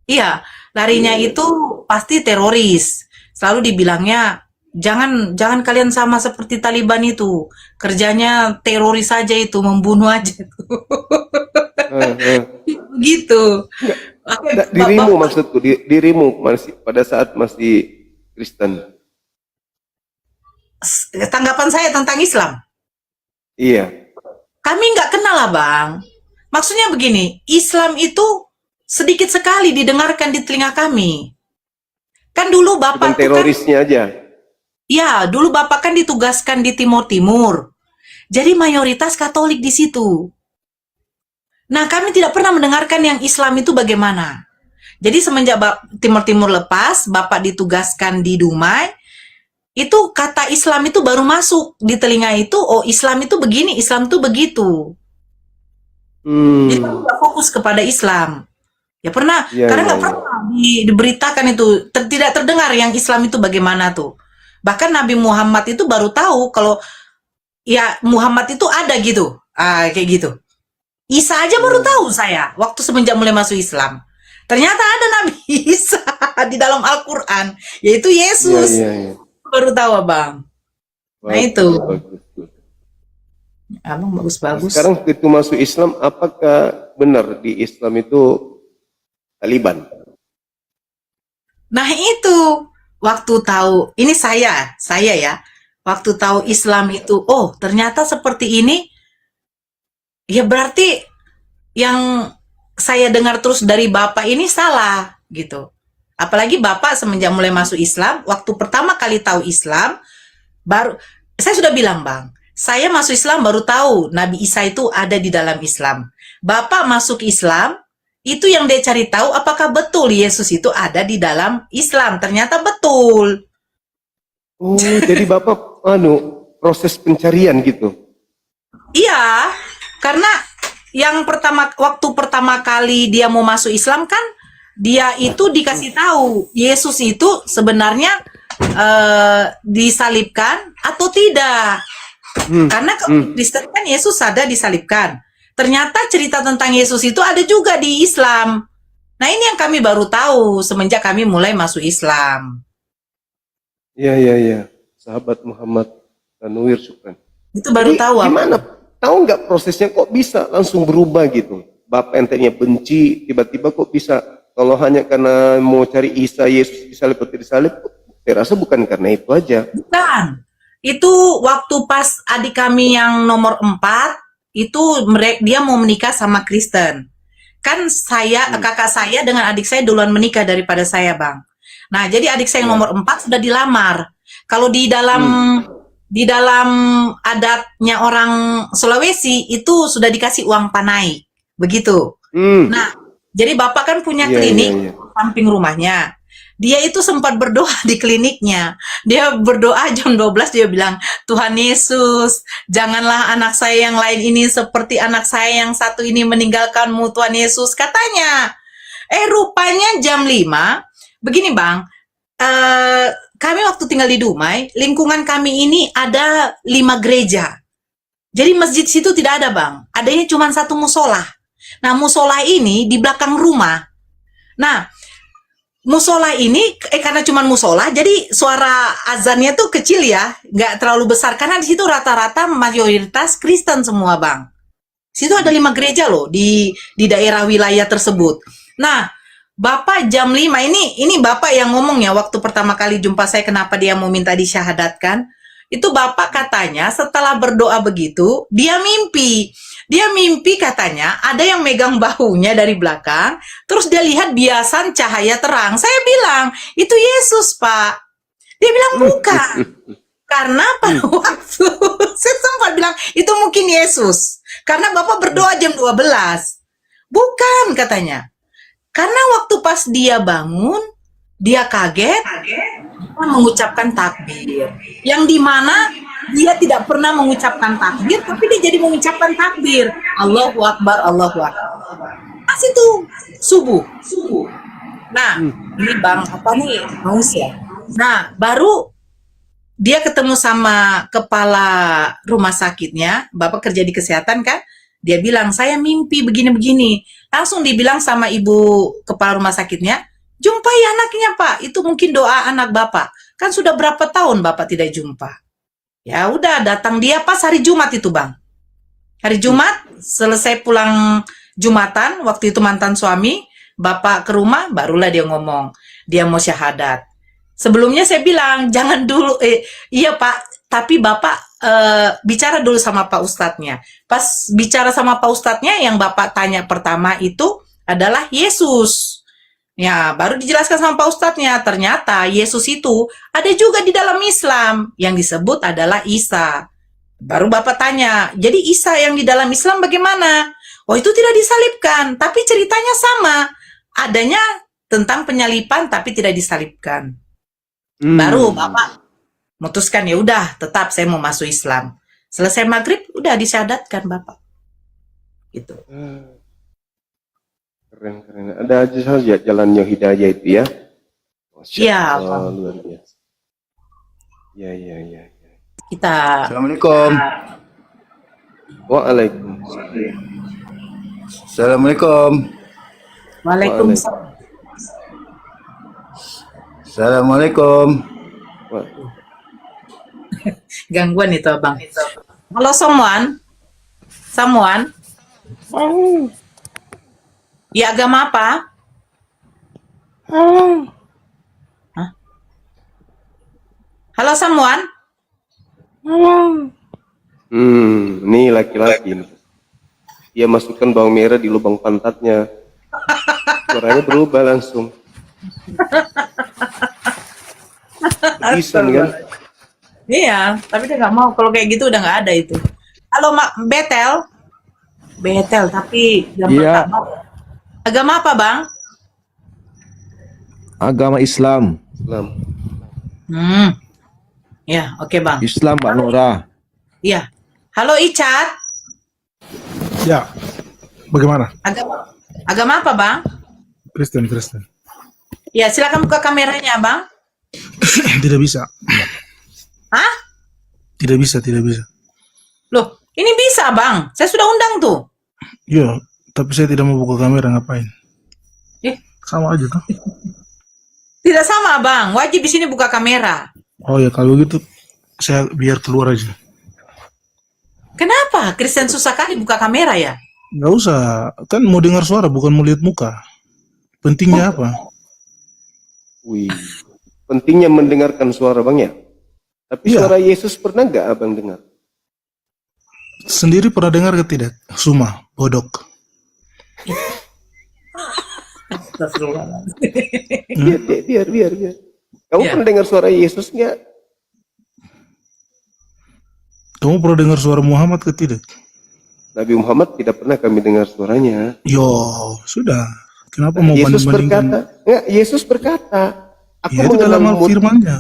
iya, larinya itu pasti teroris. Selalu dibilangnya, jangan kalian sama seperti Taliban itu. Kerjanya teroris saja itu, membunuh aja. Begitu. Oke, Nggak, dirimu maksudku, dirimu masih pada saat masih Kristen. Tanggapan saya tentang Islam. Iya. Kami nggak kenal lah, Bang. Maksudnya begini, Islam itu sedikit sekali didengarkan di telinga kami. Kan dulu Bukan Bapak tuh kan, terorisnya aja. ya, dulu Bapak kan ditugaskan di Timur Timur. Jadi mayoritas Katolik di situ. Nah, kami tidak pernah mendengarkan yang Islam itu bagaimana. Jadi semenjak Timur Timur lepas, Bapak ditugaskan di Dumai, itu kata Islam itu baru masuk di telinga itu, oh Islam itu begini, Islam itu begitu. Jadi kami nggak fokus kepada Islam. Ya pernah, Iya, karena iya, nggak iya. pernah diberitakan itu, tidak terdengar yang Islam itu bagaimana tuh. Bahkan Nabi Muhammad itu baru tahu kalau ya Muhammad itu ada gitu, kayak gitu. Isa aja baru tahu saya waktu semenjak mulai masuk Islam. Ternyata ada Nabi Isa di dalam Al-Quran, yaitu Iya, Yesus. iya, iya. Baru tahu, Abang. Nah Bagus, itu, bagus. Abang bagus-bagus. Sekarang begitu masuk Islam, apakah benar di Islam itu Taliban? Nah itu, waktu tahu, ini saya ya, waktu tahu Islam itu, oh ternyata seperti ini, ya berarti yang saya dengar terus dari Bapak ini salah gitu. Apalagi Bapak semenjak mulai masuk Islam, waktu pertama kali tahu Islam, baru saya sudah bilang, Bang, saya masuk Islam baru tahu Nabi Isa itu ada di dalam Islam. Bapak masuk Islam, itu yang dia cari tahu apakah betul Yesus itu ada di dalam Islam. Ternyata betul. Oh, jadi Bapak proses pencarian gitu. Iya, karena yang waktu pertama kali dia mau masuk Islam kan, dia itu dikasih tahu Yesus itu sebenarnya disalibkan atau tidak. Karena Kristen kan Yesus ada disalibkan. Ternyata cerita tentang Yesus itu ada juga di Islam. Nah ini yang kami baru tahu semenjak kami mulai masuk Islam. Iya, iya, iya. Sahabat Muhammad Tanwir Syukran. Itu baru Jadi, tahu. gimana? Tahu nggak prosesnya kok bisa langsung berubah gitu? Bapak yang tadinya benci, tiba-tiba kok bisa? Kalau hanya karena mau cari Isa, Yesus disalib atau disalib, saya rasa bukan karena itu aja. Bukan. Itu waktu pas adik kami yang nomor 4, itu dia mau menikah sama Kristen. Kan kakak saya dengan adik saya duluan menikah daripada saya, Bang. Nah, jadi adik saya yang nomor 4 sudah dilamar. Kalau di dalam adatnya orang Sulawesi itu sudah dikasih uang panai. Begitu. Nah, jadi Bapak kan punya klinik samping rumahnya. Dia itu sempat berdoa di kliniknya. Dia berdoa jam 12, dia bilang, Tuhan Yesus, janganlah anak saya yang lain ini seperti anak saya yang satu ini meninggalkanmu, Tuhan Yesus. Katanya. Rupanya jam 5, begini Bang, kami waktu tinggal di Dumai, lingkungan kami ini ada 5 gereja. Jadi masjid situ tidak ada, Bang. Adanya cuma 1 musola. Nah, musola ini di belakang rumah. Nah, musola ini karena cuma musola, jadi suara azannya tuh kecil ya, nggak terlalu besar. Karena di situ rata-rata mayoritas Kristen semua, Bang. Situ ada 5 gereja loh di daerah wilayah tersebut. Nah, Bapak jam 5 ini Bapak yang ngomong ya waktu pertama kali jumpa saya kenapa dia mau minta disyahadatkan. Itu Bapak katanya setelah berdoa begitu, dia mimpi. Dia mimpi katanya ada yang megang bahunya dari belakang, terus dia lihat biasan cahaya terang. Saya bilang, itu Yesus, Pak. Dia bilang, bukan. Karena pada waktu, saya sempat bilang, itu mungkin Yesus. Karena Bapak berdoa jam 12. Bukan, katanya. Karena waktu pas dia bangun, dia kaget, mengucapkan takbir. Yang dimana dia tidak pernah mengucapkan takbir, tapi dia jadi mengucapkan takbir. Allahu Akbar, Allahu Akbar. Pas itu subuh. Nah, ini Bang, apa nih? Maus ya? Nah, baru dia ketemu sama kepala rumah sakitnya. Bapak kerja di kesehatan kan? Dia bilang, saya mimpi begini-begini. Langsung dibilang sama ibu kepala rumah sakitnya, jumpai anaknya Pak, itu mungkin doa anak Bapak. Kan sudah berapa tahun Bapak tidak jumpa. Ya udah, datang dia pas hari Jumat itu Bang. Hari Jumat, selesai pulang Jumatan, waktu itu mantan suami, Bapak ke rumah, barulah dia ngomong, dia mau syahadat. Sebelumnya saya bilang, jangan dulu, iya Pak, tapi Bapak bicara dulu sama Pak Ustadznya. Pas bicara sama Pak Ustadznya, yang Bapak tanya pertama itu adalah Yesus. Ya, baru dijelaskan sama Pak Ustadznya, ternyata Yesus itu ada juga di dalam Islam, yang disebut adalah Isa. Baru Bapak tanya, jadi Isa yang di dalam Islam bagaimana? Oh, itu tidak disalibkan, tapi ceritanya sama. Adanya tentang penyalipan, tapi tidak disalibkan. Baru Bapak memutuskan, ya udah, tetap saya mau masuk Islam. Selesai maghrib, udah disyahadatkan Bapak. Gitu. Keren. Ada aja saja jalannya hidayah itu ya. Masya Iya, Allah, Bang. luar biasa. Ya. Kita Assalamualaikum. Waalaikumsalam. Assalamualaikum. Waalaikumsalam. Assalamualaikum. Gangguan itu Abang. Halo someone? Ya, agama apa? Hah? Halo someone? Nih laki-laki nih. Dia masukkan bawang merah di lubang pantatnya. Suaranya berubah langsung. Bisa kan? Iya, tapi dia nggak mau. Kalau kayak gitu udah nggak ada itu. Halo Mak Betel, tapi Iya. agama apa Bang? Agama Islam. Ya, oke Bang. Islam, Mbak Nora. Iya. Halo Icat, Ya, bagaimana? agama apa Bang? Kristen. Ya, silakan buka kameranya Bang. Tidak bisa. Hah? Tidak bisa. Loh, ini bisa Bang. Saya sudah undang tuh. Iya, tapi saya tidak mau buka kamera, ngapain? Sama aja tuh. Tidak sama Bang. Wajib di sini buka kamera. Oh ya, kalau gitu saya biar keluar aja. Kenapa? Kristen susah kali buka kamera ya? Nggak usah, kan mau dengar suara bukan mau lihat muka. Pentingnya apa? Wih, pentingnya mendengarkan suara Bang ya. Tapi Iya. suara Yesus pernah nggak Abang dengar? Sendiri pernah dengar ke tidak? Suma, bodok. Biar. Kamu pernah dengar suara Yesus nggak? Kamu pernah dengar suara Muhammad ke tidak? Nabi Muhammad tidak pernah kami dengar suaranya. Yo, sudah. Kenapa mau Yesus banding-bandingkan? berkata, enggak, Yesus berkata, aku Ya, itu dalam firman-Nya.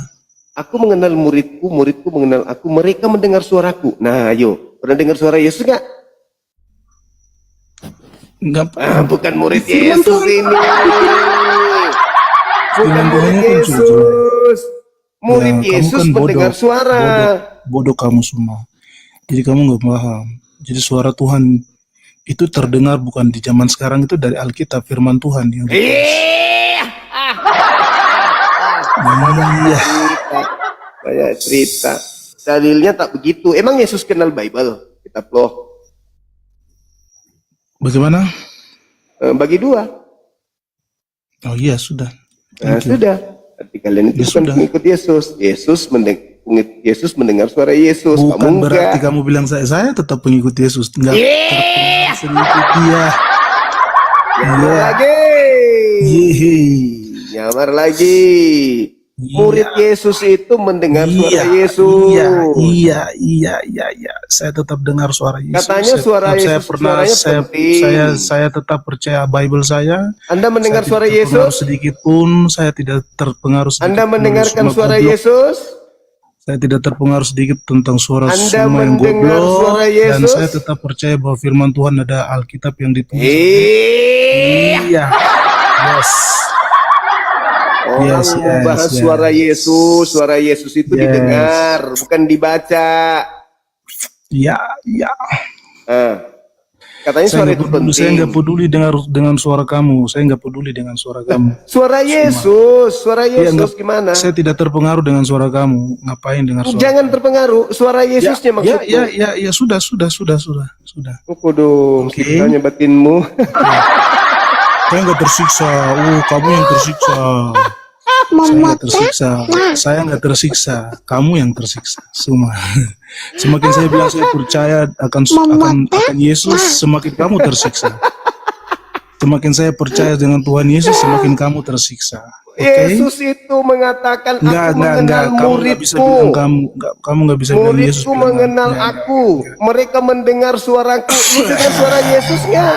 Aku mengenal muridku, muridku mengenal aku, mereka mendengar suaraku. Nah, ayo, pernah dengar suara Yesus nggak? Enggak. Bukan murid Firman Yesus Tuhan. ini. Bukan Firman murid Tuhannya kan Yesus. jujur. Murid Ya, kamu Yesus kan mendengar bodoh. suara. Bodoh kamu semua. Jadi kamu nggak paham. Jadi suara Tuhan itu terdengar bukan di zaman sekarang, itu dari Alkitab, firman Tuhan yang Iya. Banyak cerita. Dalilnya tak begitu. Emang Yesus kenal Bible? Kitab Loh. Bagaimana? Bagi dua. Oh iya, sudah. Nah, Thank you. sudah. Berarti kalian itu Ya, bukan sudah. pengikut Yesus. Yesus mendengar suara Yesus. Bukan Kamu berarti enggak. kamu bilang saya tetap pengikut Yesus. Enggak terpengaruh mengikut dia. Nyamar Iya. lagi. Yehe. Nyamar lagi. Murid Yesus itu mendengar suara Yesus. Iya. Saya tetap dengar suara Yesus. Katanya suara saya Yesus, pernah suaranya penting. saya tetap percaya Bible saya. Anda mendengar suara Saya tidak terpengaruh Yesus? sedikit pun, saya tidak terpengaruh sedikit. Anda pun oleh mendengarkan semua suara goblok. Yesus? Saya tidak terpengaruh sedikit tentang suara Anda semua yang mendengar goblok, suara dan Yesus? saya tetap percaya bahwa firman Tuhan ada Alkitab yang ditulis. Iya. Yes. Orang Yes, membahas yes. suara Yesus itu Yes. didengar, bukan dibaca. Iya. Ah. Katanya suara itu Saya penting. nggak peduli dengan suara kamu. Saya nggak peduli dengan suara kamu. Suara Yesus, suara Iya, Yesus gimana? Saya tidak terpengaruh dengan suara kamu. Ngapain dengan suara? Jangan terpengaruh, suara Yesusnya maksudku. Ya, sudah. Pukul dong, Oke. siksanya batinmu. Saya nggak tersiksa. Kamu yang tersiksa. Saya nggak tersiksa. Kamu yang tersiksa. Semua. Semakin saya bilang saya percaya akan Yesus, semakin kamu tersiksa. Semakin saya percaya dengan Tuhan Yesus, semakin kamu tersiksa. Oke? Yesus itu mengatakan, aku mengenal Kamu nggak bisa muridku. bilang kamu nggak bisa bilang Yesus. Muridku mengenal aku. Mereka mendengar suaraku. Lu dengar suara Yesus nggak?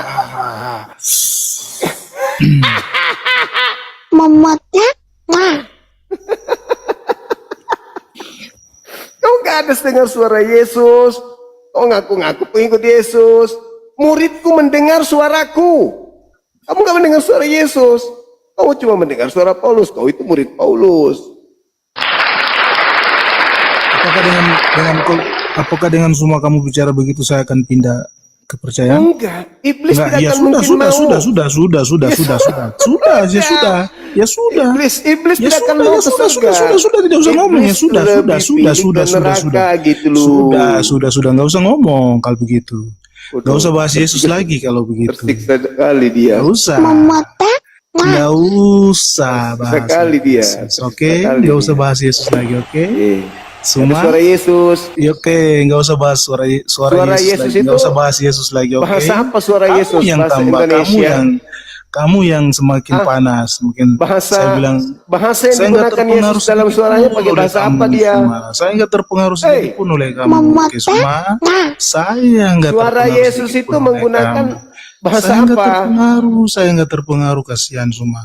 Kau nggak ada dengar suara Yesus. Kau ngaku-ngaku pengikut Yesus. Muridku mendengar suaraku. Kamu nggak mendengar suara Yesus. Kamu cuma mendengar suara Paulus. Kau itu murid Paulus. Apakah dengan semua kamu bicara begitu saya akan pindah kepercayaan? Enggak. Iblis Enggak, tidak ya akan sudah, mungkin sudah, mau. Iblis Ya tidak akan sudah, mau ya ke sudah, surga. tidak usah ngomong ya Iblis sudah, lebih pilih ke neraka gitu loh. sudah, nggak usah ngomong kalau begitu. Nggak usah bahas Yesus lagi kalau begitu. Tersiksa sekali dia. Nggak usah. Nggak usah bahas Sekali dia. Yesus, oke? Sekali Nggak dia. usah bahas Yesus lagi, oke? Ada Semua. suara Yesus. Ya, oke, nggak usah bahas suara Suara Yesus, Yesus lagi. itu Nggak usah bahas Yesus lagi, oke? Bahasa apa suara Kamu Yesus? yang Bahasa tambah, Indonesia. kamu yang semakin panas. Mungkin saya bilang Bahasa yang saya nggak digunakan terpengaruh Yesus dalam sedikit suaranya pun pakai oleh bahasa kamu, apa dia? Suma. Saya nggak terpengaruh sedikit pun oleh kamu. Oke, Suma. Saya nggak Suara terpengaruh Yesus sedikit itu pun oleh menggunakan kamu. bahasa Saya nggak apa? terpengaruh, saya nggak terpengaruh, kasihan Suma.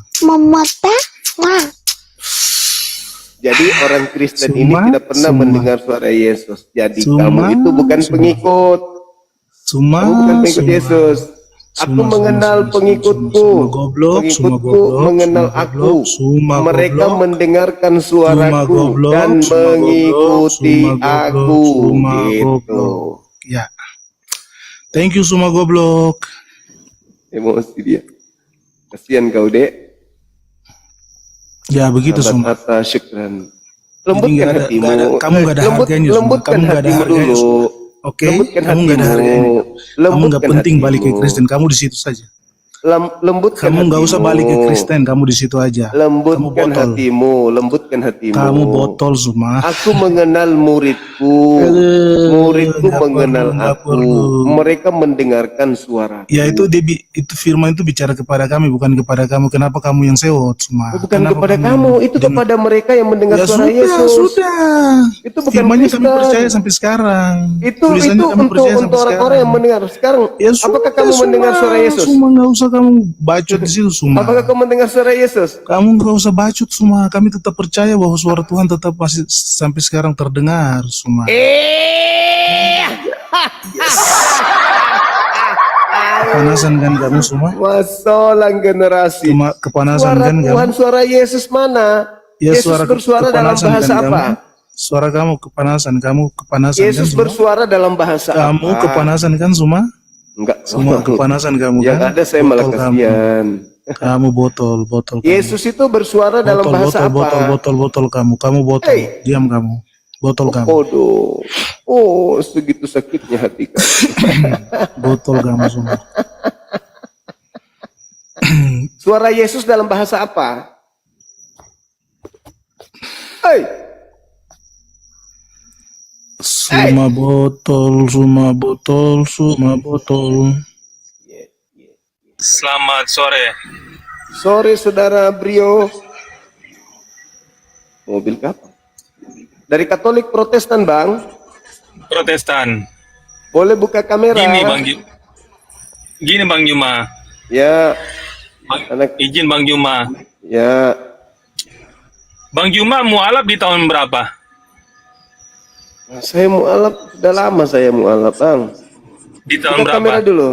Jadi orang Kristen ini Suma, tidak pernah Suma. mendengar suara Yesus. Jadi Suma, kamu itu bukan Suma. pengikut. Suma, Kamu bukan pengikut Suma. Yesus. Aku Suma, mengenal Suma, pengikutku. Suma, goblok, Suma, Pengikutku goblok, mengenal Suma, aku. goblok, Suma, Mereka goblok. mendengarkan Suma suaraku goblok, dan Suma goblok, mengikuti Suma goblok, aku. Suma Gitu. goblok. Ya. Thank you Suma goblok. Emosi dia. Kasihan kau, Dek. Ya begitu Suma. Sahabat Hatta, syukran. Jadi Lembutkan nggak ada- hatimu. nggak ada- kamu nggak ada harganya, Suma. Lembutkan Kamu nggak ada hatimu harganya, dulu. Suma. Oke, Lembutkan kamu nggak ada hatimu. harganya. Kamu nggak Lembutkan penting balik ke hatimu. Kristen. Kamu di situ saja. Lembutkan Kamu nggak usah hatimu. balik ke Kristen. Kamu di situ aja. Lembutkan Kamu botol. hatimu, lembutkan hatimu. Kamu botol Suma. Aku mengenal muridku. Muridku nggak mengenal perlu, nggak aku. perlu. Mereka mendengarkan suara. Ya itu itu firman itu bicara kepada kami bukan kepada kamu. Kenapa kamu yang sewot Suma? Bukan Kenapa kepada kamu, itu kepada mereka yang mendengar Ya suara sudah, Yesus. sudah. Itu bukan Firmannya Kristen. kami percaya sampai sekarang. Itu Tulisannya kami untuk percaya sampai orang-orang sekarang. yang mendengar. Sekarang, Ya apakah sudah, kamu mendengar suara Yesus? Suma nggak usah kamu bacot di situ Suma. Apakah kamu mendengar suara Yesus? Kamu nggak usah bacot Suma. Kami tetap percaya bahwa suara Tuhan tetap masih sampai sekarang terdengar Suma. Kepanasan kan kamu Suma? Masalah generasi. Cuma kepanasan Suara kan Tuhan, kamu? suara Yesus mana? Ya Yesus bersuara dalam kepanasan bahasa kan apa? kamu? Suara kamu kepanasan kan Yesus Suma? bersuara dalam bahasa Kamu apa? kepanasan kan Suma? Enggak. Semua kepanasan kamu Yang kan? ada saya malah Botol kamu. kasihan. Kamu botol kamu. Yesus itu bersuara dalam bahasa apa? Botol kamu. Kamu botol. Hey. Diam kamu. Botol kamu. Bodoh. Oh, segitu sakitnya hati kamu. Botol kamu semua. Suara Yesus dalam bahasa apa? Hey. Semua botol, semua botol, semua botol. Selamat sore. Sore saudara Brio. Mobil kapan? Dari Katolik Protestan bang. Protestan. Boleh buka kamera. Gini bang Juma. Ya. Izin bang Juma. Ya. Bang Juma mualaf di tahun berapa? Nah, saya mualaf sudah lama saya mualaf bang. Di tahun Buka berapa? kamera dulu.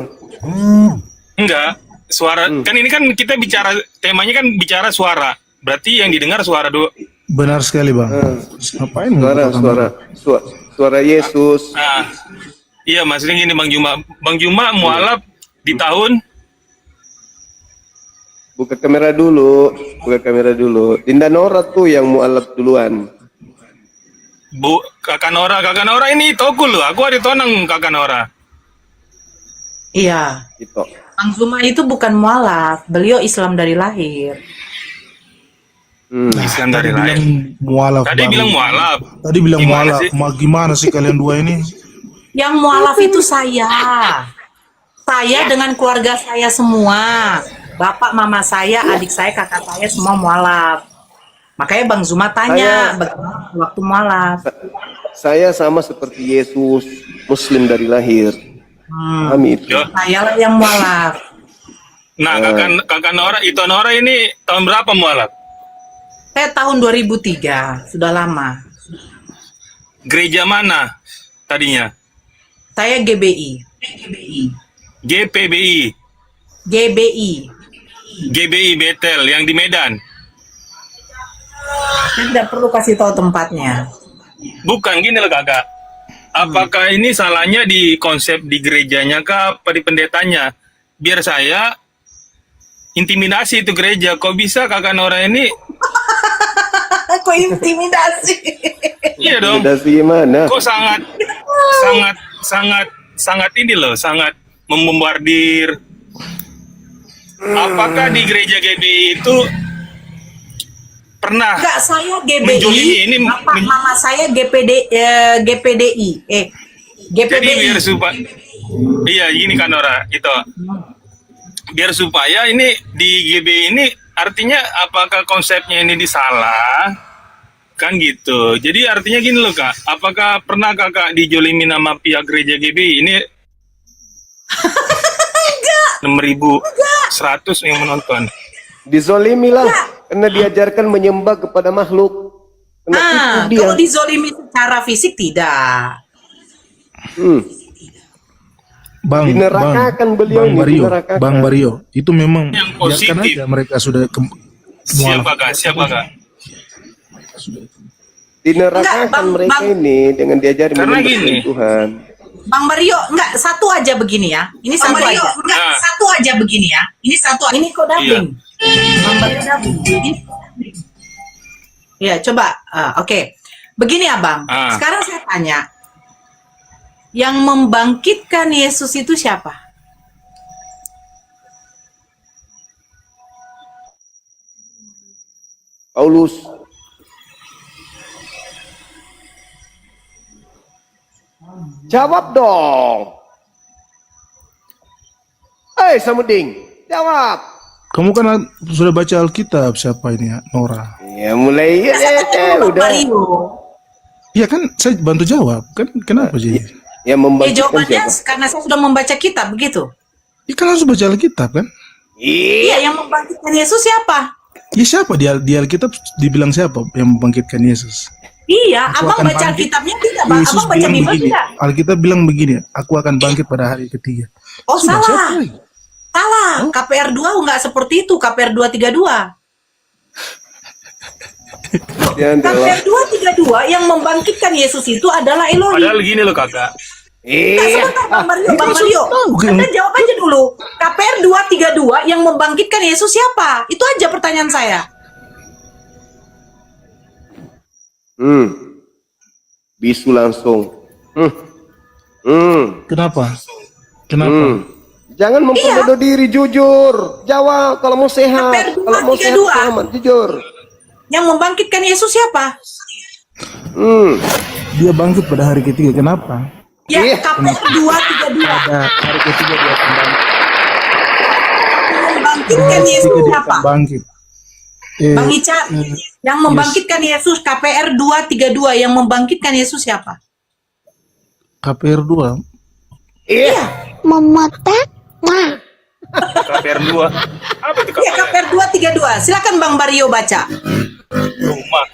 Enggak. Suara kan ini kan kita bicara temanya kan bicara suara. Berarti yang didengar suara dulu. Benar sekali bang. Ngapain? Suara Yesus. Nah, iya maksudnya gini Bang Juma. Bang Juma mualaf di tahun Buka kamera dulu. Dinda Nora tuh yang mualaf duluan. Kakak Nora ini tokul loh. Aku ada tonang Kakak Nora. Iya. Gitu. Bang Zuma itu bukan mualaf, beliau Islam dari lahir. Islam dari Tadi lahir. bilang mualaf. Tadi Bang. bilang mualaf. Tadi bilang Gimana mualaf. sih? Gimana sih kalian dua ini? Yang mualaf itu saya. Saya dengan keluarga saya semua. Bapak, mama saya, adik saya, kakak saya semua mualaf. Makanya Bang Zuma tanya bagaimana waktu mualaf. Saya sama seperti Yesus, Muslim dari lahir. Kami itu. Saya lah yang mualaf. Nah, kakak Nora, itu Nora ini tahun berapa mualaf? Saya tahun 2003, sudah lama. Gereja mana tadinya? Saya GBI. GPBI. GBI Betel yang di Medan. Saya tidak perlu kasih tahu tempatnya. Bukan gini loh kakak. Apakah ini salahnya di konsep di gerejanya kah apa di pendetanya? Biar saya intimidasi itu gereja. Kok bisa kakak Nora ini? Kok intimidasi? Iya dong. Intimidasi gimana? Kok sangat ini loh, sangat membombardir. Apakah di gereja GBI itu pernah Enggak, saya menjolimi GBI, ini mama saya GPDI. jadi GPDI. biar supaya gini kan Nora itu biar supaya ini di GBI ini artinya apakah konsepnya ini disalah kan gitu. Jadi artinya gini loh kak, apakah pernah kakak dijolimi nama pihak gereja GBI ini? 6.100 yang menonton. Dizolimi lah, karena diajarkan menyembah kepada makhluk. Karena itu dia. Kalau dizolimi secara fisik tidak. Bang Dinerakakan beliau ini, Mario, dinerakakan. Bang Mario, itu memang Yang biarkan positif. aja mereka sudah Siapa kak? Siapa kak? Dinerakakan Enggak, mereka Bang. ini dengan diajari Karena menyembah gini. Tuhan. Bang Mario, enggak, satu aja begini ya. Ini satu aja. Enggak, Nah. satu aja begini ya. Ini satu. Ini kok dubbing. Bang Mario dubbing. Ini dubbing. Ya, coba. Oke. Begini Abang. Sekarang saya tanya. Yang membangkitkan Yesus itu siapa? Paulus. Jawab dong. Hei Samuding, jawab. Kamu kan sudah baca Alkitab siapa ini ya, Nora? Ya mulai udah. Iya kan saya bantu jawab kan kenapa jadi? Ya Ya jawabannya karena saya sudah membaca kitab begitu. Iya kan harus baca Alkitab kan? Iya, yang membangkitkan Yesus siapa? Ya siapa di Alkitab dibilang siapa yang membangkitkan Yesus? Iya, Aku Abang akan baca bangkit. Alkitabnya tidak, Bang? Yesus Abang baca bilang Bible begini, tidak? Alkitab bilang begini, aku akan bangkit pada hari ketiga. Oh, Sudah, siapa salah. lagi? Salah. KPR 2 enggak seperti itu, KPR 232. KPR 232 yang membangkitkan Yesus itu adalah Elohim. Padahal gini loh kakak. Sebentar Bang Mario, Bang Mario. Anda jawab aja dulu. KPR 232 yang membangkitkan Yesus siapa? Itu aja pertanyaan saya. Bisu langsung. Kenapa? Kenapa? Jangan memperbodoh diri, jujur. Jawab kalau mau sehat. KPR Kalau mau sehat 232. selamat, jujur. Yang membangkitkan Yesus siapa? Dia bangkit pada hari ketiga. Kenapa? Ya, KPR 232. Pada hari ketiga dia akan bangkit. Membangkitkan Yesus Dia siapa? akan bangkit. Bang Ica, yang membangkitkan Yesus KPR 232 yang membangkitkan Yesus siapa? KPR 2. Iya. KPR 2. Apa itu Iya, KPR 232. Silakan Bang Mario baca. Rumah.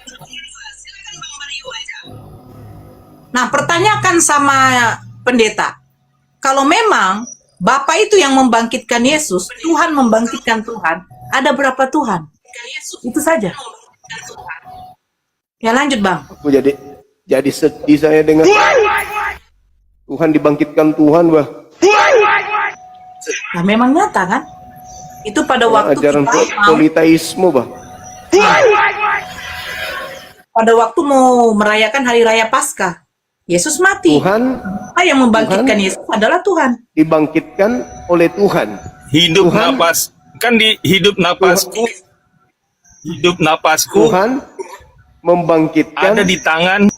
Nah, pertanyakan sama pendeta. Kalau memang Bapak itu yang membangkitkan Yesus, Tuhan membangkitkan Tuhan, ada berapa Tuhan? Itu saja. Ya lanjut Bang. Aku jadi sedih saya dengan Tuhan dibangkitkan Tuhan, bah. Nah, memang nyata kan? Itu pada waktu ajaran kita mau, politeisme bah. pada waktu mau merayakan hari raya Paskah, Yesus mati. Tuhan Yang membangkitkan Yesus adalah Tuhan. dibangkitkan oleh Tuhan. Hidup Tuhan- napas kan di hidup napasku. Hidup napasku Tuhan membangkitkan ada di tangan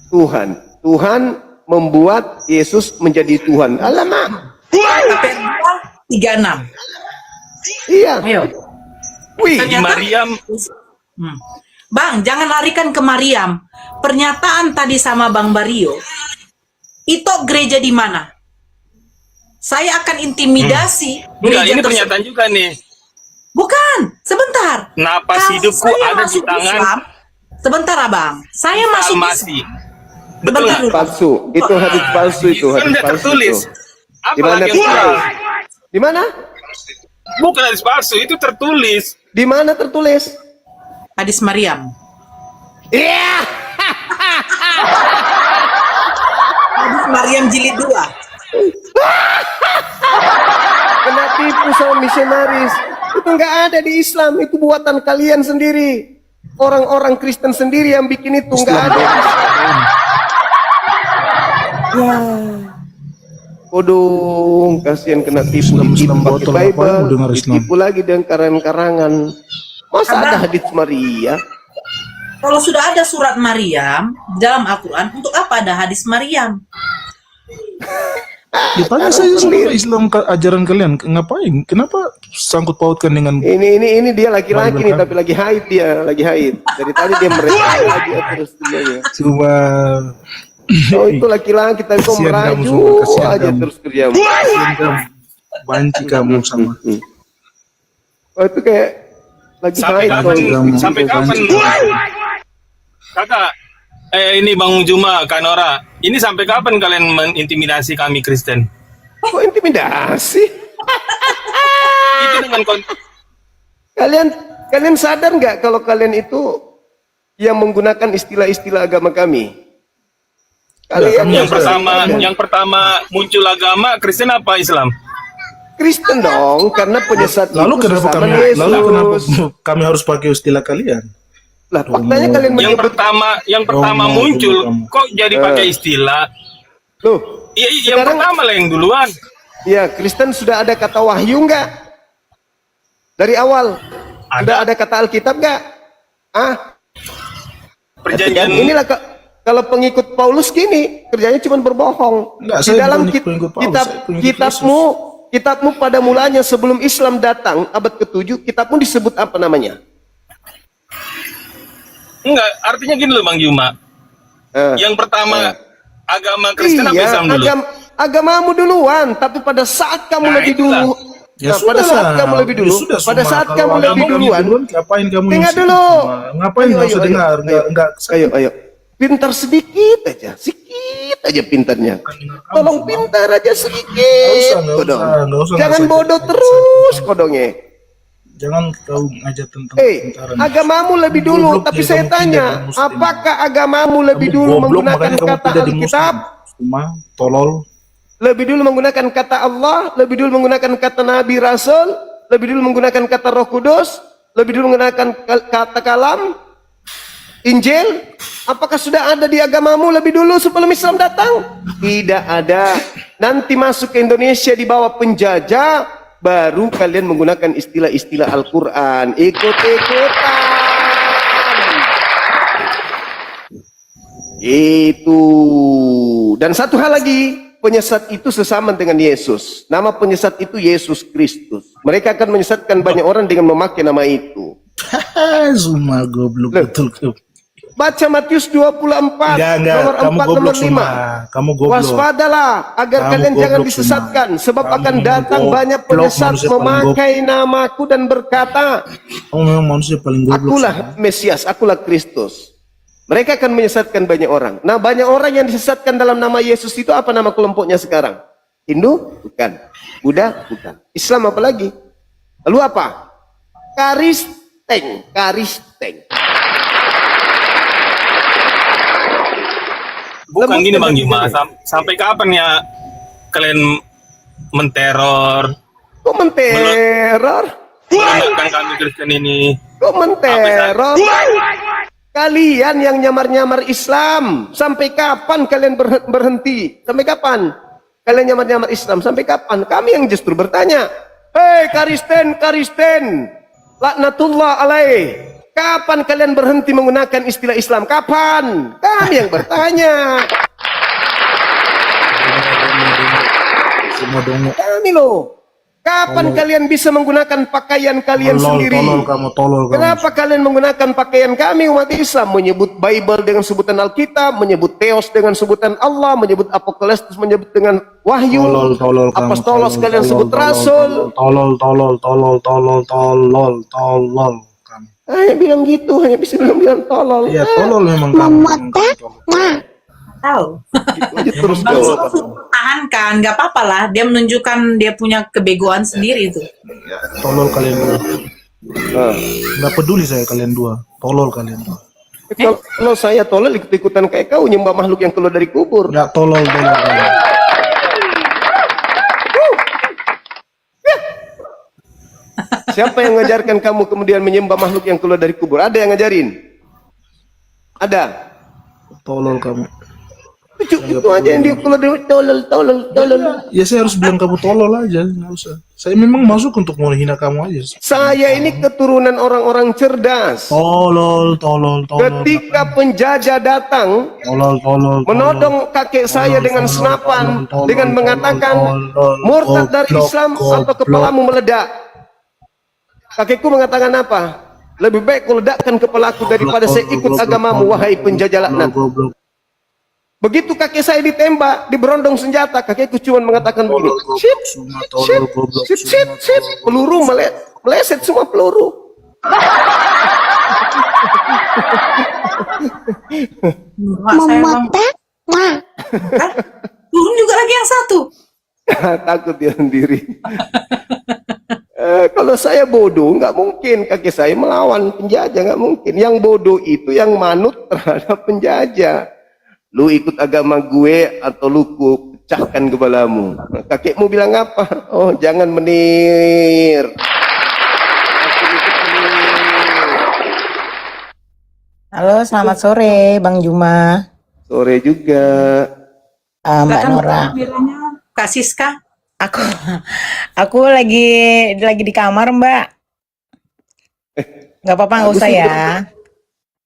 Tuhan. Tuhan membuat Yesus menjadi Tuhan. Alamak. Perintah 36. Iya. Ayo. Wih. di Maryam. Bang, jangan larikan ke Maryam. Pernyataan tadi sama Bang Bario. Itu gereja di mana? Saya akan intimidasi Enggak, gereja ini tersebut. pernyataan juga nih. Bukan, sebentar. Napas Kalau hidupku saya ada di masuk tangan Islam, sebentar Abang. Saya masuk Islam. Almasih. Betul Sebentar nggak? dulu. Palsu. Itu hadis palsu itu. Kan Hadis udah palsu tertulis. itu. Di mana Apalagi yang tertulis? Di mana? bukan hadis palsu, itu tertulis. Di mana tertulis? Hadis Maryam. Iya. Hadis Maryam jilid 2. Kena tipu sama misionaris. Itu nggak ada di Islam. Itu buatan kalian sendiri. Orang-orang Kristen sendiri yang bikin itu nggak ada. di Islam. Ya. Kodong, kasihan kena tipu. Islam Pakai botol ngapain Bible, mau dengar Islam? ditipu lagi dengan karangan-karangan. Masa ada hadits Maria? Kalau sudah ada surat Maryam dalam Al-Quran, untuk apa ada hadis Maryam? Ya tanya saja sama Islam ajaran kalian, ngapain? Kenapa sangkut pautkan dengan Ini dia laki-laki Bible nih, kan? tapi lagi haid dia, lagi haid. Dari tadi dia mereka lagi terus kerjanya. cuma Oh itu laki-laki, tapi kok Kasihan kamu meraju semua, kasihan aja kamu. terus kerjamu. banci kamu sama Oh itu kayak lagi Sampai haid. kapan? kalau- Sampai kapan? Kakak, ini Bang Juma, Kanora. Ini sampai kapan kalian mengintimidasi kami Kristen? Kok intimidasi? Itu dengan Kalian sadar nggak kalau kalian itu yang menggunakan istilah-istilah agama kami? Kalian yang pertama muncul agama Kristen apa Islam? Kristen dong, karena penyesat lalu itu kenapa sesama kami Yesus. lalu kenapa kami harus pakai istilah kalian? Lah faktanya kalian Yang menyebut pertama muncul, kok jadi pakai istilah? loh. Iya, yang Sekarang- pertama lah yang duluan. Ya, Kristen sudah ada kata wahyu nggak? Dari awal sudah ada kata Alkitab nggak? Perjanjian Inilah kalau pengikut Paulus gini kerjanya cuma berbohong. Enggak, Di saya dalam bukan pengikut Paulus, saya pengikut kitabmu pada mulanya sebelum Islam datang abad ke-7, kitabmu disebut apa namanya? enggak, artinya gini loh Bang Juma. Yang pertama agama Kristen apa Iya, Islam dulu? agamamu duluan, tapi pada saat kamu Nah, lebih itulah. dulu. Ya Nah, sudah pada saat lah. kamu lebih Ya dulu, sudah, pada Suma. saat Kalau kamu agama lebih kami duluan, ngapain kamu dengar nyusun dulu. Suma? Ngapain nggak usah dengar? Enggak. Ayo. Pintar sedikit aja pintarnya. Tolong pintar aja sedikit. Kodong. nggak usah, Jangan nggak usah. bodoh terus kodongnya. Jangan kau ngajar tentang kepintaran. Agamamu lebih dulu, Goblok tapi dia, saya kamu pindah tanya, dari Muslim. apakah agamamu lebih Kamu dulu goblok, menggunakan makanya kamu kata tidak di Alkitab? Muslim. Cuma tolol. Lebih dulu menggunakan kata Allah, lebih dulu menggunakan kata Nabi Rasul, lebih dulu menggunakan kata Roh Kudus, lebih dulu menggunakan kata kalam, Injil. Apakah sudah ada di agamamu lebih dulu sebelum Islam datang? Tidak ada. Nanti masuk ke Indonesia di bawah penjajah, baru kalian menggunakan istilah-istilah Al-Quran. Ikut-ikutan. Itu. Dan satu hal lagi, penyesat itu sesama dengan Yesus. Nama penyesat itu Yesus Kristus. Mereka akan menyesatkan banyak orang dengan memakai nama itu. Zuma goblok betul kau. Baca Matius 24 Enggak, nomor kamu 4 goblok nomor 5. semua. Kamu goblok. Waspadalah agar Kamu kalian jangan goblok disesatkan, sebab Kamu akan datang goblok, banyak penyesat manusia paling memakai namaku dan berkata, Kamu memang manusia paling goblok. akulah Mesias, akulah Kristus. Mereka akan menyesatkan banyak orang. Nah, banyak orang yang disesatkan dalam nama Yesus itu apa nama kelompoknya sekarang? Hindu? Bukan. Buddha? Bukan. Islam apa lagi? Lalu apa? Karisteng. Bukan gini Bang Juma, sampai kapan ya kalian menteror, Kok menteror? melemahkan kami Kristen ini. Kok menteror? Kalian yang nyamar-nyamar Islam, sampai kapan kalian berhenti? Sampai kapan kalian nyamar-nyamar Islam? Sampai kapan? Kami yang justru bertanya, hei Karisten, laknatullah alaih, kapan kalian berhenti menggunakan istilah Islam? Kapan? Kami yang bertanya. Kami loh. Kapan kalian bisa menggunakan pakaian kalian sendiri? Tolol kamu. Kenapa kalian menggunakan pakaian kami umat Islam? Menyebut Bible dengan sebutan Alkitab, menyebut Theos dengan sebutan Allah, menyebut Apokaliptus menyebut dengan Wahyu, Tolol kamu. Apostolos kalian sebut Rasul. Tolol kamu. Hanya bilang gitu, hanya bisa bilang tolol. Iya, tolol memang kamu. Tahu. Terus Bang Zuma pertahankan, nggak apa-apa lah. Dia menunjukkan dia punya kebegoan sendiri itu. Tolol kalian dua. Nggak peduli saya kalian dua. Tolol kalian dua. Kalau saya tolol ikut-ikutan kayak kau nyembah makhluk yang keluar dari kubur. Nggak tolol kalian. Siapa yang ngajarkan kamu kemudian menyembah makhluk yang keluar dari kubur? Ada yang ngajarin? Ada. Tolol kamu. Itu aja yang dia keluar dari tolol. Ya saya harus bilang kamu tolol aja, nggak usah. Saya memang masuk untuk menghina kamu aja. Saya ini keturunan orang-orang cerdas. Tolol. Ketika penjajah datang, menodong kakek saya dengan senapan, dengan mengatakan, murtad dari Islam atau kepalamu meledak. Kakekku mengatakan apa? Lebih baik kau ledakkan kepalaku daripada saya ikut agamamu, wahai penjajah laknat. Begitu kakek saya ditembak, diberondong senjata, kakekku cuma mengatakan begini, sip, peluru meleset semua peluru. Turun juga lagi yang satu. Takut dia sendiri. Kalau saya bodoh, nggak mungkin kakek saya melawan penjajah, nggak mungkin. Yang bodoh itu yang manut terhadap penjajah. Lu ikut agama gue atau lu ku pecahkan kepalamu. Kakekmu bilang apa? Oh, jangan menir. Halo, selamat sore Bang Juma. Sore juga. Mbak Nora. Kak Siska. Aku lagi di kamar, Mbak. Nggak apa-apa, nggak usah ya.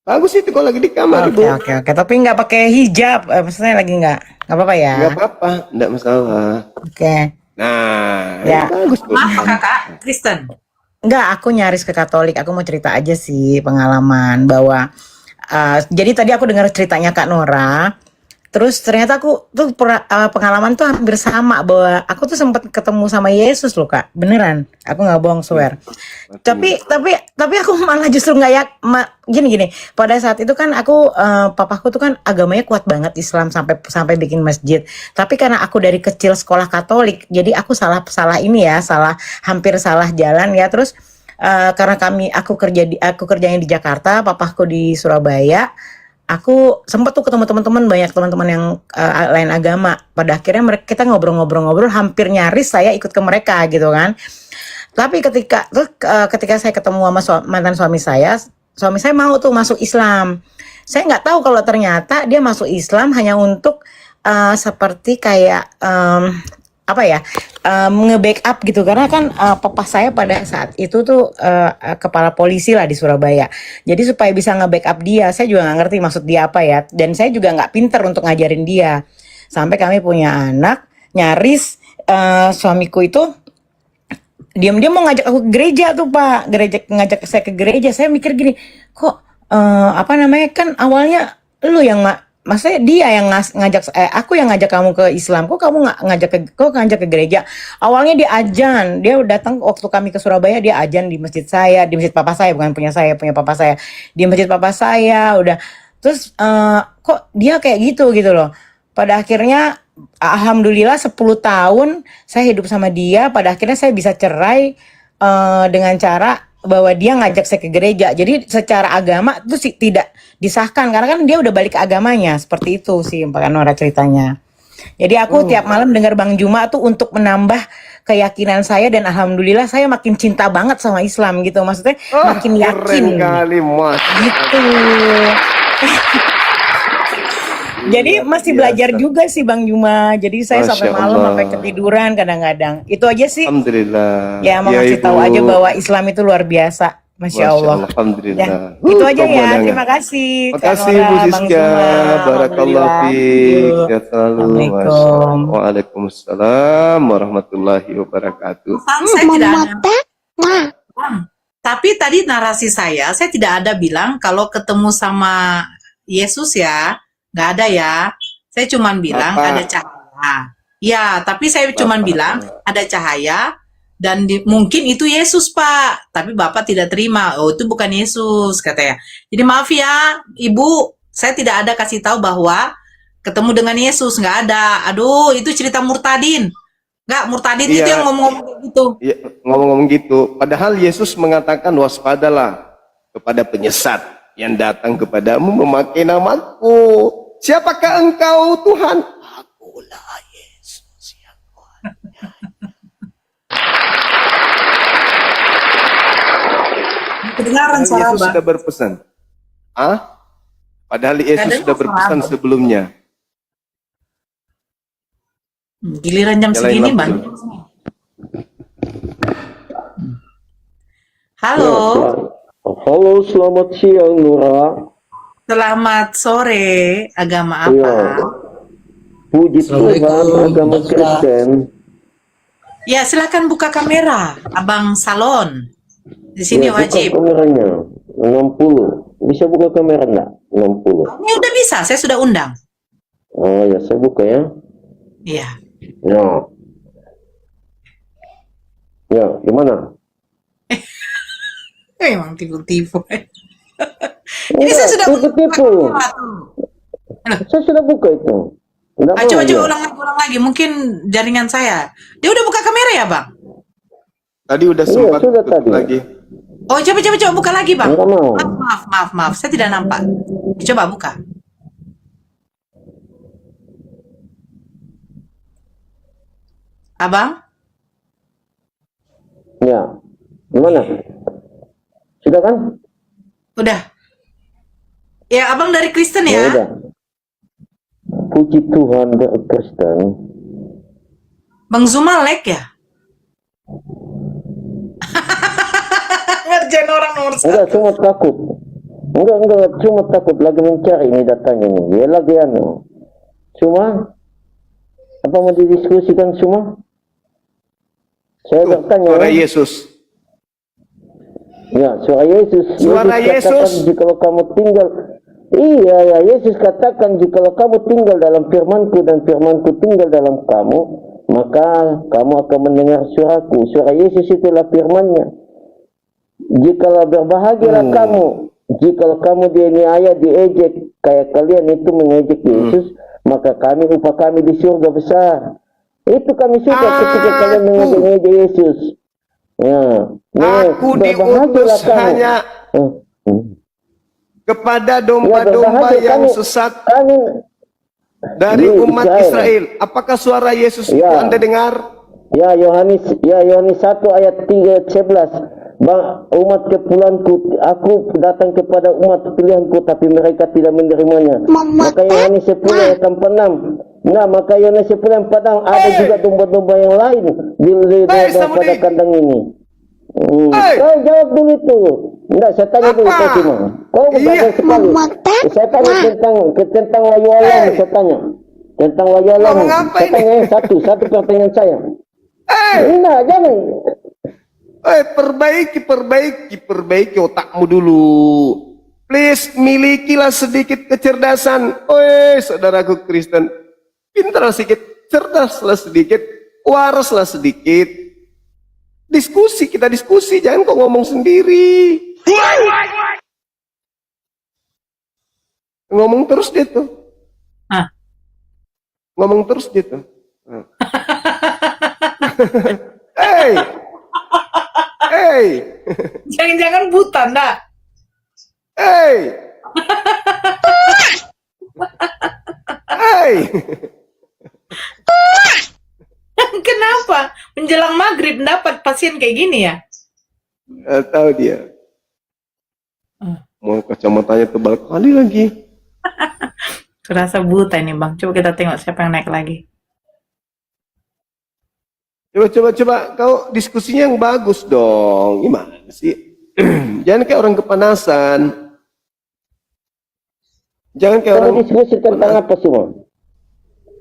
Bagus itu kalau lagi di kamar, Oke. Tapi nggak pakai hijab. Maksudnya lagi nggak apa-apa ya? Nggak apa-apa, nggak masalah. Oke. Nah, ya. Bagus. Maaf kakak, Kristen. Nggak, aku nyaris ke Katolik. Aku mau cerita aja sih pengalaman bahwa jadi tadi aku dengar ceritanya Kak Nora. Terus ternyata aku tuh pengalaman tuh hampir sama, bahwa aku tuh sempat ketemu sama Yesus loh Kak, beneran, aku nggak bohong, swear. Tapi aku malah justru nggak gini. Pada saat itu kan aku papaku tuh kan agamanya kuat banget, Islam sampai bikin masjid. Tapi karena aku dari kecil sekolah Katolik, jadi aku hampir salah jalan ya. Terus karena aku kerjanya di Jakarta, papaku di Surabaya. Aku sempat tuh ketemu banyak teman-teman yang lain agama. Pada akhirnya kita ngobrol-ngobrol, hampir nyaris saya ikut ke mereka gitu kan. Tapi ketika saya ketemu sama mantan suami saya mau tuh masuk Islam. Saya nggak tahu kalau ternyata dia masuk Islam hanya untuk seperti kayak nge-backup gitu, karena kan papa saya pada saat itu tuh kepala polisi lah di Surabaya. Jadi supaya bisa nge-backup dia, saya juga nggak ngerti maksud dia apa ya, dan saya juga nggak pinter untuk ngajarin dia. Sampai kami punya anak, nyaris suamiku itu diam-diam mau ngajak aku ke gereja tuh Pak, ngajak saya ke gereja. Saya mikir gini, kok kan awalnya lu yang maksudnya dia yang ngajak, aku yang ngajak kamu ke Islam, kok kamu ngajak ke gereja. Awalnya dia ajan, dia datang waktu kami ke Surabaya, dia ajan di masjid saya, di masjid papa saya, bukan punya papa saya, di masjid papa saya udah. Terus kok dia kayak gitu loh. Pada akhirnya alhamdulillah 10 tahun saya hidup sama dia, pada akhirnya saya bisa cerai dengan cara bahwa dia ngajak saya ke gereja. Jadi secara agama itu sih tidak disahkan, karena kan dia udah balik ke agamanya. Seperti itu sih Mbak Nora ceritanya. Jadi aku tiap malam dengar Bang Juma tuh untuk menambah keyakinan saya, dan alhamdulillah saya makin cinta banget sama Islam gitu. Maksudnya makin yakin Keren kali, Mas. gitu. Jadi masih belajar juga sih Bang Juma. Jadi saya sampai Masya malam Allah. sampai ketiduran kadang-kadang. Itu aja sih. Alhamdulillah. Ya mau Ya, ngasih tahu Ibu. aja bahwa Islam itu luar biasa. Masya Allah. Alhamdulillah. Ya, itu aja ya. Pemandangan. Terima kasih. Terima Kak kasih Nora, Bu Bang Siska. Juma. Barakallahu Alhamdulillah. fiik. Yuk. Ya selalu. Assalamualaikum. Masya Allah. Waalaikumsalam warahmatullahi wabarakatuh. Bang, saya tidak ada. Bang, tapi tadi narasi saya tidak ada bilang kalau ketemu sama Yesus ya, nggak ada ya. Saya cuman bilang Bapak. ada cahaya. Ya, tapi saya cuman Bapak. bilang ada cahaya dan mungkin itu Yesus, Pak. Tapi Bapak tidak terima. Oh, itu bukan Yesus, katanya. Jadi maaf ya, Ibu, saya tidak ada kasih tahu bahwa ketemu dengan Yesus, nggak ada. Aduh, itu cerita murtadin. Nggak, murtadin itu Iya. yang ngomong kayak gitu. Ya, ngomong-ngomong gitu, padahal Yesus mengatakan waspadalah kepada penyesat yang datang kepadamu memakai namaku. Siapakah engkau, Tuhan? Akulah Yesus yang Tuhan. Kedengaran Padahal suara Yesus Abang. sudah berpesan. Ah? Padahal Yesus Kadang sudah berpesan suara. sebelumnya. Giliran jam Nyalain segini lampu banyak. dulu. Halo, Halo, selamat siang Nura. selamat sore. Agama apa? Iya. Puji Tuhan, agama Kristen. Ya, silakan buka kamera, Abang Salon. Di sini Ya, buka wajib. kameranya. 60. Bisa buka kamera enggak? 60. Ini udah bisa, saya sudah undang. Oh ya, saya buka ya. Iya. Ya. Ya, gimana? Emang tipu-tipu. Ini Enggak, saya sudah tipu-tipu. Saya sudah buka itu. Enggak mau coba ya? ulang lagi. Mungkin jaringan saya. Dia udah buka kamera ya, Bang? Tadi udah Iya, sempat sudah tutup tadi. lagi. Oh, coba buka lagi, Bang. Enggak mau. Maaf. Saya tidak nampak. Coba buka. Abang? Ya. Gimana? Sudah kan? Udah. Ya, Abang dari Kristen Ya ya? udah. Puji Tuhan dari Kristen. Bang Zuma like ya? Ngerjain orang nomor satu. Enggak, cuma takut. Enggak, cuma takut lagi mencari ini datanya ini. Dia lagi anu. Cuma apa mau didiskusikan semua? Saya bertanya. Suara ya. Yesus. Ya, suara Yesus. Suara katakan, Yesus. jikalau kamu tinggal. Iya, ya, Yesus katakan jikalau kamu tinggal dalam firmanku dan firmanku tinggal dalam kamu, maka kamu akan mendengar suaraku. Suara Yesus itulah firmannya. Jikalau berbahagialah kamu, jikalau kamu dianiaya, diejek, kayak kalian itu mengejek Yesus, maka kami, upah kami di surga besar. Itu kami suka ketika kalian mengejek Yesus. Ya, Aku diutus hanya kepada domba-domba berbahagia yang kami- sesat kami- dari Di umat Israel. Israel. Apakah suara Yesus itu Ya. Anda dengar? Ya, Yohanes 1 ayat 3:11. Umat kepulanku, aku datang kepada umat pilihanku, tapi mereka tidak menerimanya. Maka Yohanes 10 ayat 6. Nah, maka Yohanes 10 ayat 6, ada juga domba-domba yang lain daripada kandang ini. Kau jawab dulu itu. Enggak, saya tanya dulu kau cuma. Kau berbeda sekali. Saya tanya tentang wahyu alam, saya tanya. Tentang wahyu alam. Saya tanya satu pertanyaan saya. Enggak, jangan. Perbaiki otakmu dulu. Please, milikilah sedikit kecerdasan. Saudaraku Kristen. Pintar sedikit, cerdaslah sedikit, waraslah sedikit. Kita diskusi, jangan kau ngomong sendiri. Ngomong terus dia tuh. Ngomong terus dia tuh. Hey. Jangan-jangan buta, ndak? Hey. kenapa menjelang maghrib dapat pasien kayak gini ya? Nggak tahu dia. Mau kacamatanya tebal kali lagi. Terasa buta ini bang. Coba kita tengok siapa yang naik lagi. Coba, kau diskusinya yang bagus dong. Gimana sih? Jangan kayak orang kepanasan. Jangan kayak orang diskusi tentang apa semua?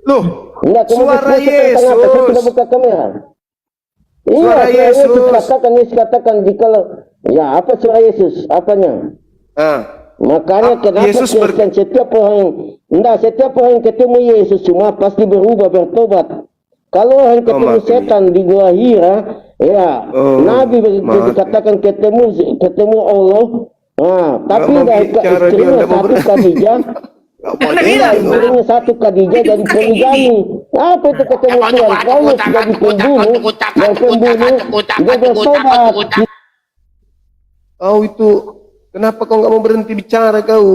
Loh, Enggak, suara Yesus. Saya sudah buka kamera. Suara Iya, Yesus. Yesus katakan jika ya apa suara Yesus? Apanya? Makanya kenapa Yesus Kristen setiap orang yang ketemu Yesus semua pasti berubah, bertobat. Kalau orang ketemu setan di gua Hira, ya Nabi dikatakan ketemu Allah. Tapi istrinya satu Khadijah. Istrinya satu Khadijah dari poligami. Apa itu ketemu Tuhan? Kalau sudah dipembunuh, dia bertobat. Kau itu, kenapa kau nggak mau berhenti bicara kau?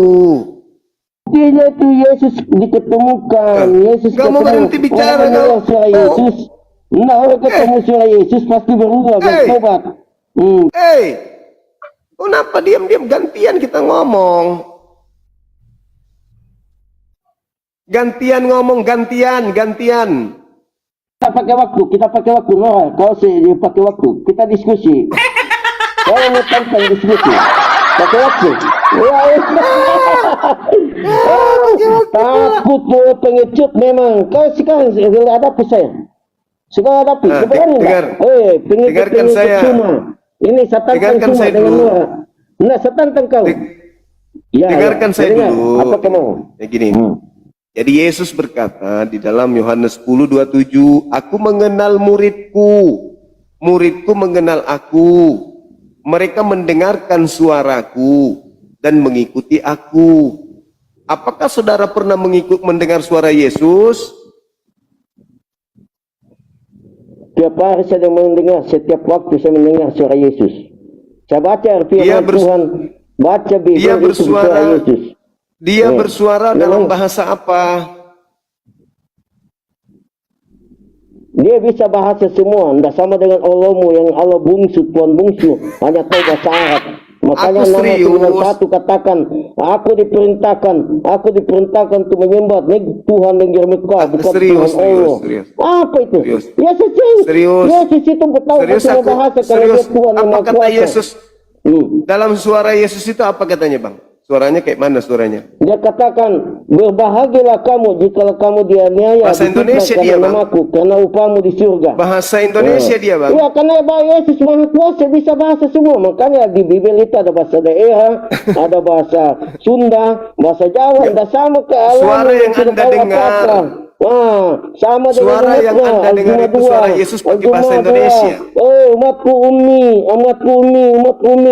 Dia itu Yesus diketemukan. Yesus nggak mau berhenti bicara kau. Yesus. Nah, orang ketemu suara Yesus pasti berubah, bertobat. Kenapa diam-diam gantian kita ngomong? Gantian ngomong, gantian. Kita pakai waktu, Nora. Kau sih pakai waktu. Kita diskusi. Kau mau tentang diskusi. Pakai waktu. Takut mau pengecut memang. Kau sekarang hadapi saya. Sekarang hadapi. Dengarkan saya. Semua. Ini saya tantang semua dengan Nora. Nah, saya tantang kau. Dengarkan saya dulu. Apa kau mau? Ya gini. Jadi Yesus berkata di dalam Yohanes 10:27, aku mengenal muridku, muridku mengenal aku, mereka mendengarkan suaraku dan mengikuti aku. Apakah saudara pernah mendengar suara Yesus? Tiap hari saya mendengar, setiap waktu saya mendengar suara Yesus. Saya baca firman Tuhan, baca Bible itu suara Yesus. Dia bersuara dalam bahasa apa? Dia bisa bahasa semua, tidak sama dengan Allahmu yang Allah bungsu, Tuhan bungsu, hanya tahu bahasa Arab. Makanya nama 91 katakan, aku diperintahkan untuk menyembah Tuhan yang di Mekah, bukan Tuhan Allah. Apa itu? Yesus itu tahu semua bahasa kalau dia Tuhan yang Maha Kuasa. Yesus dalam suara Yesus itu apa katanya, Bang? Suaranya kayak mana suaranya? Dia katakan, berbahagialah kamu jika kamu dianiaya. Bahasa Indonesia dia, Bang. Karena upamu di surga. Bahasa Indonesia dia, Bang. Ya, karena Yesus Maha Kuasa bisa bahasa semua. Makanya di Bible itu ada bahasa daerah, ada bahasa Sunda, bahasa Jawa, tidak sama ke Allah. Suara yang Anda dengar. Sama dengan suara yang Anda dengar itu suara Yesus pakai bahasa Indonesia. Umatku ummi,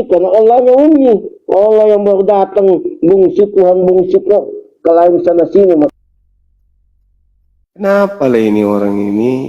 karena Allahnya ummi. Allah yang baru datang, bungsu Tuhan bungsu ke lain sana sini. Kenapa lah ini orang ini?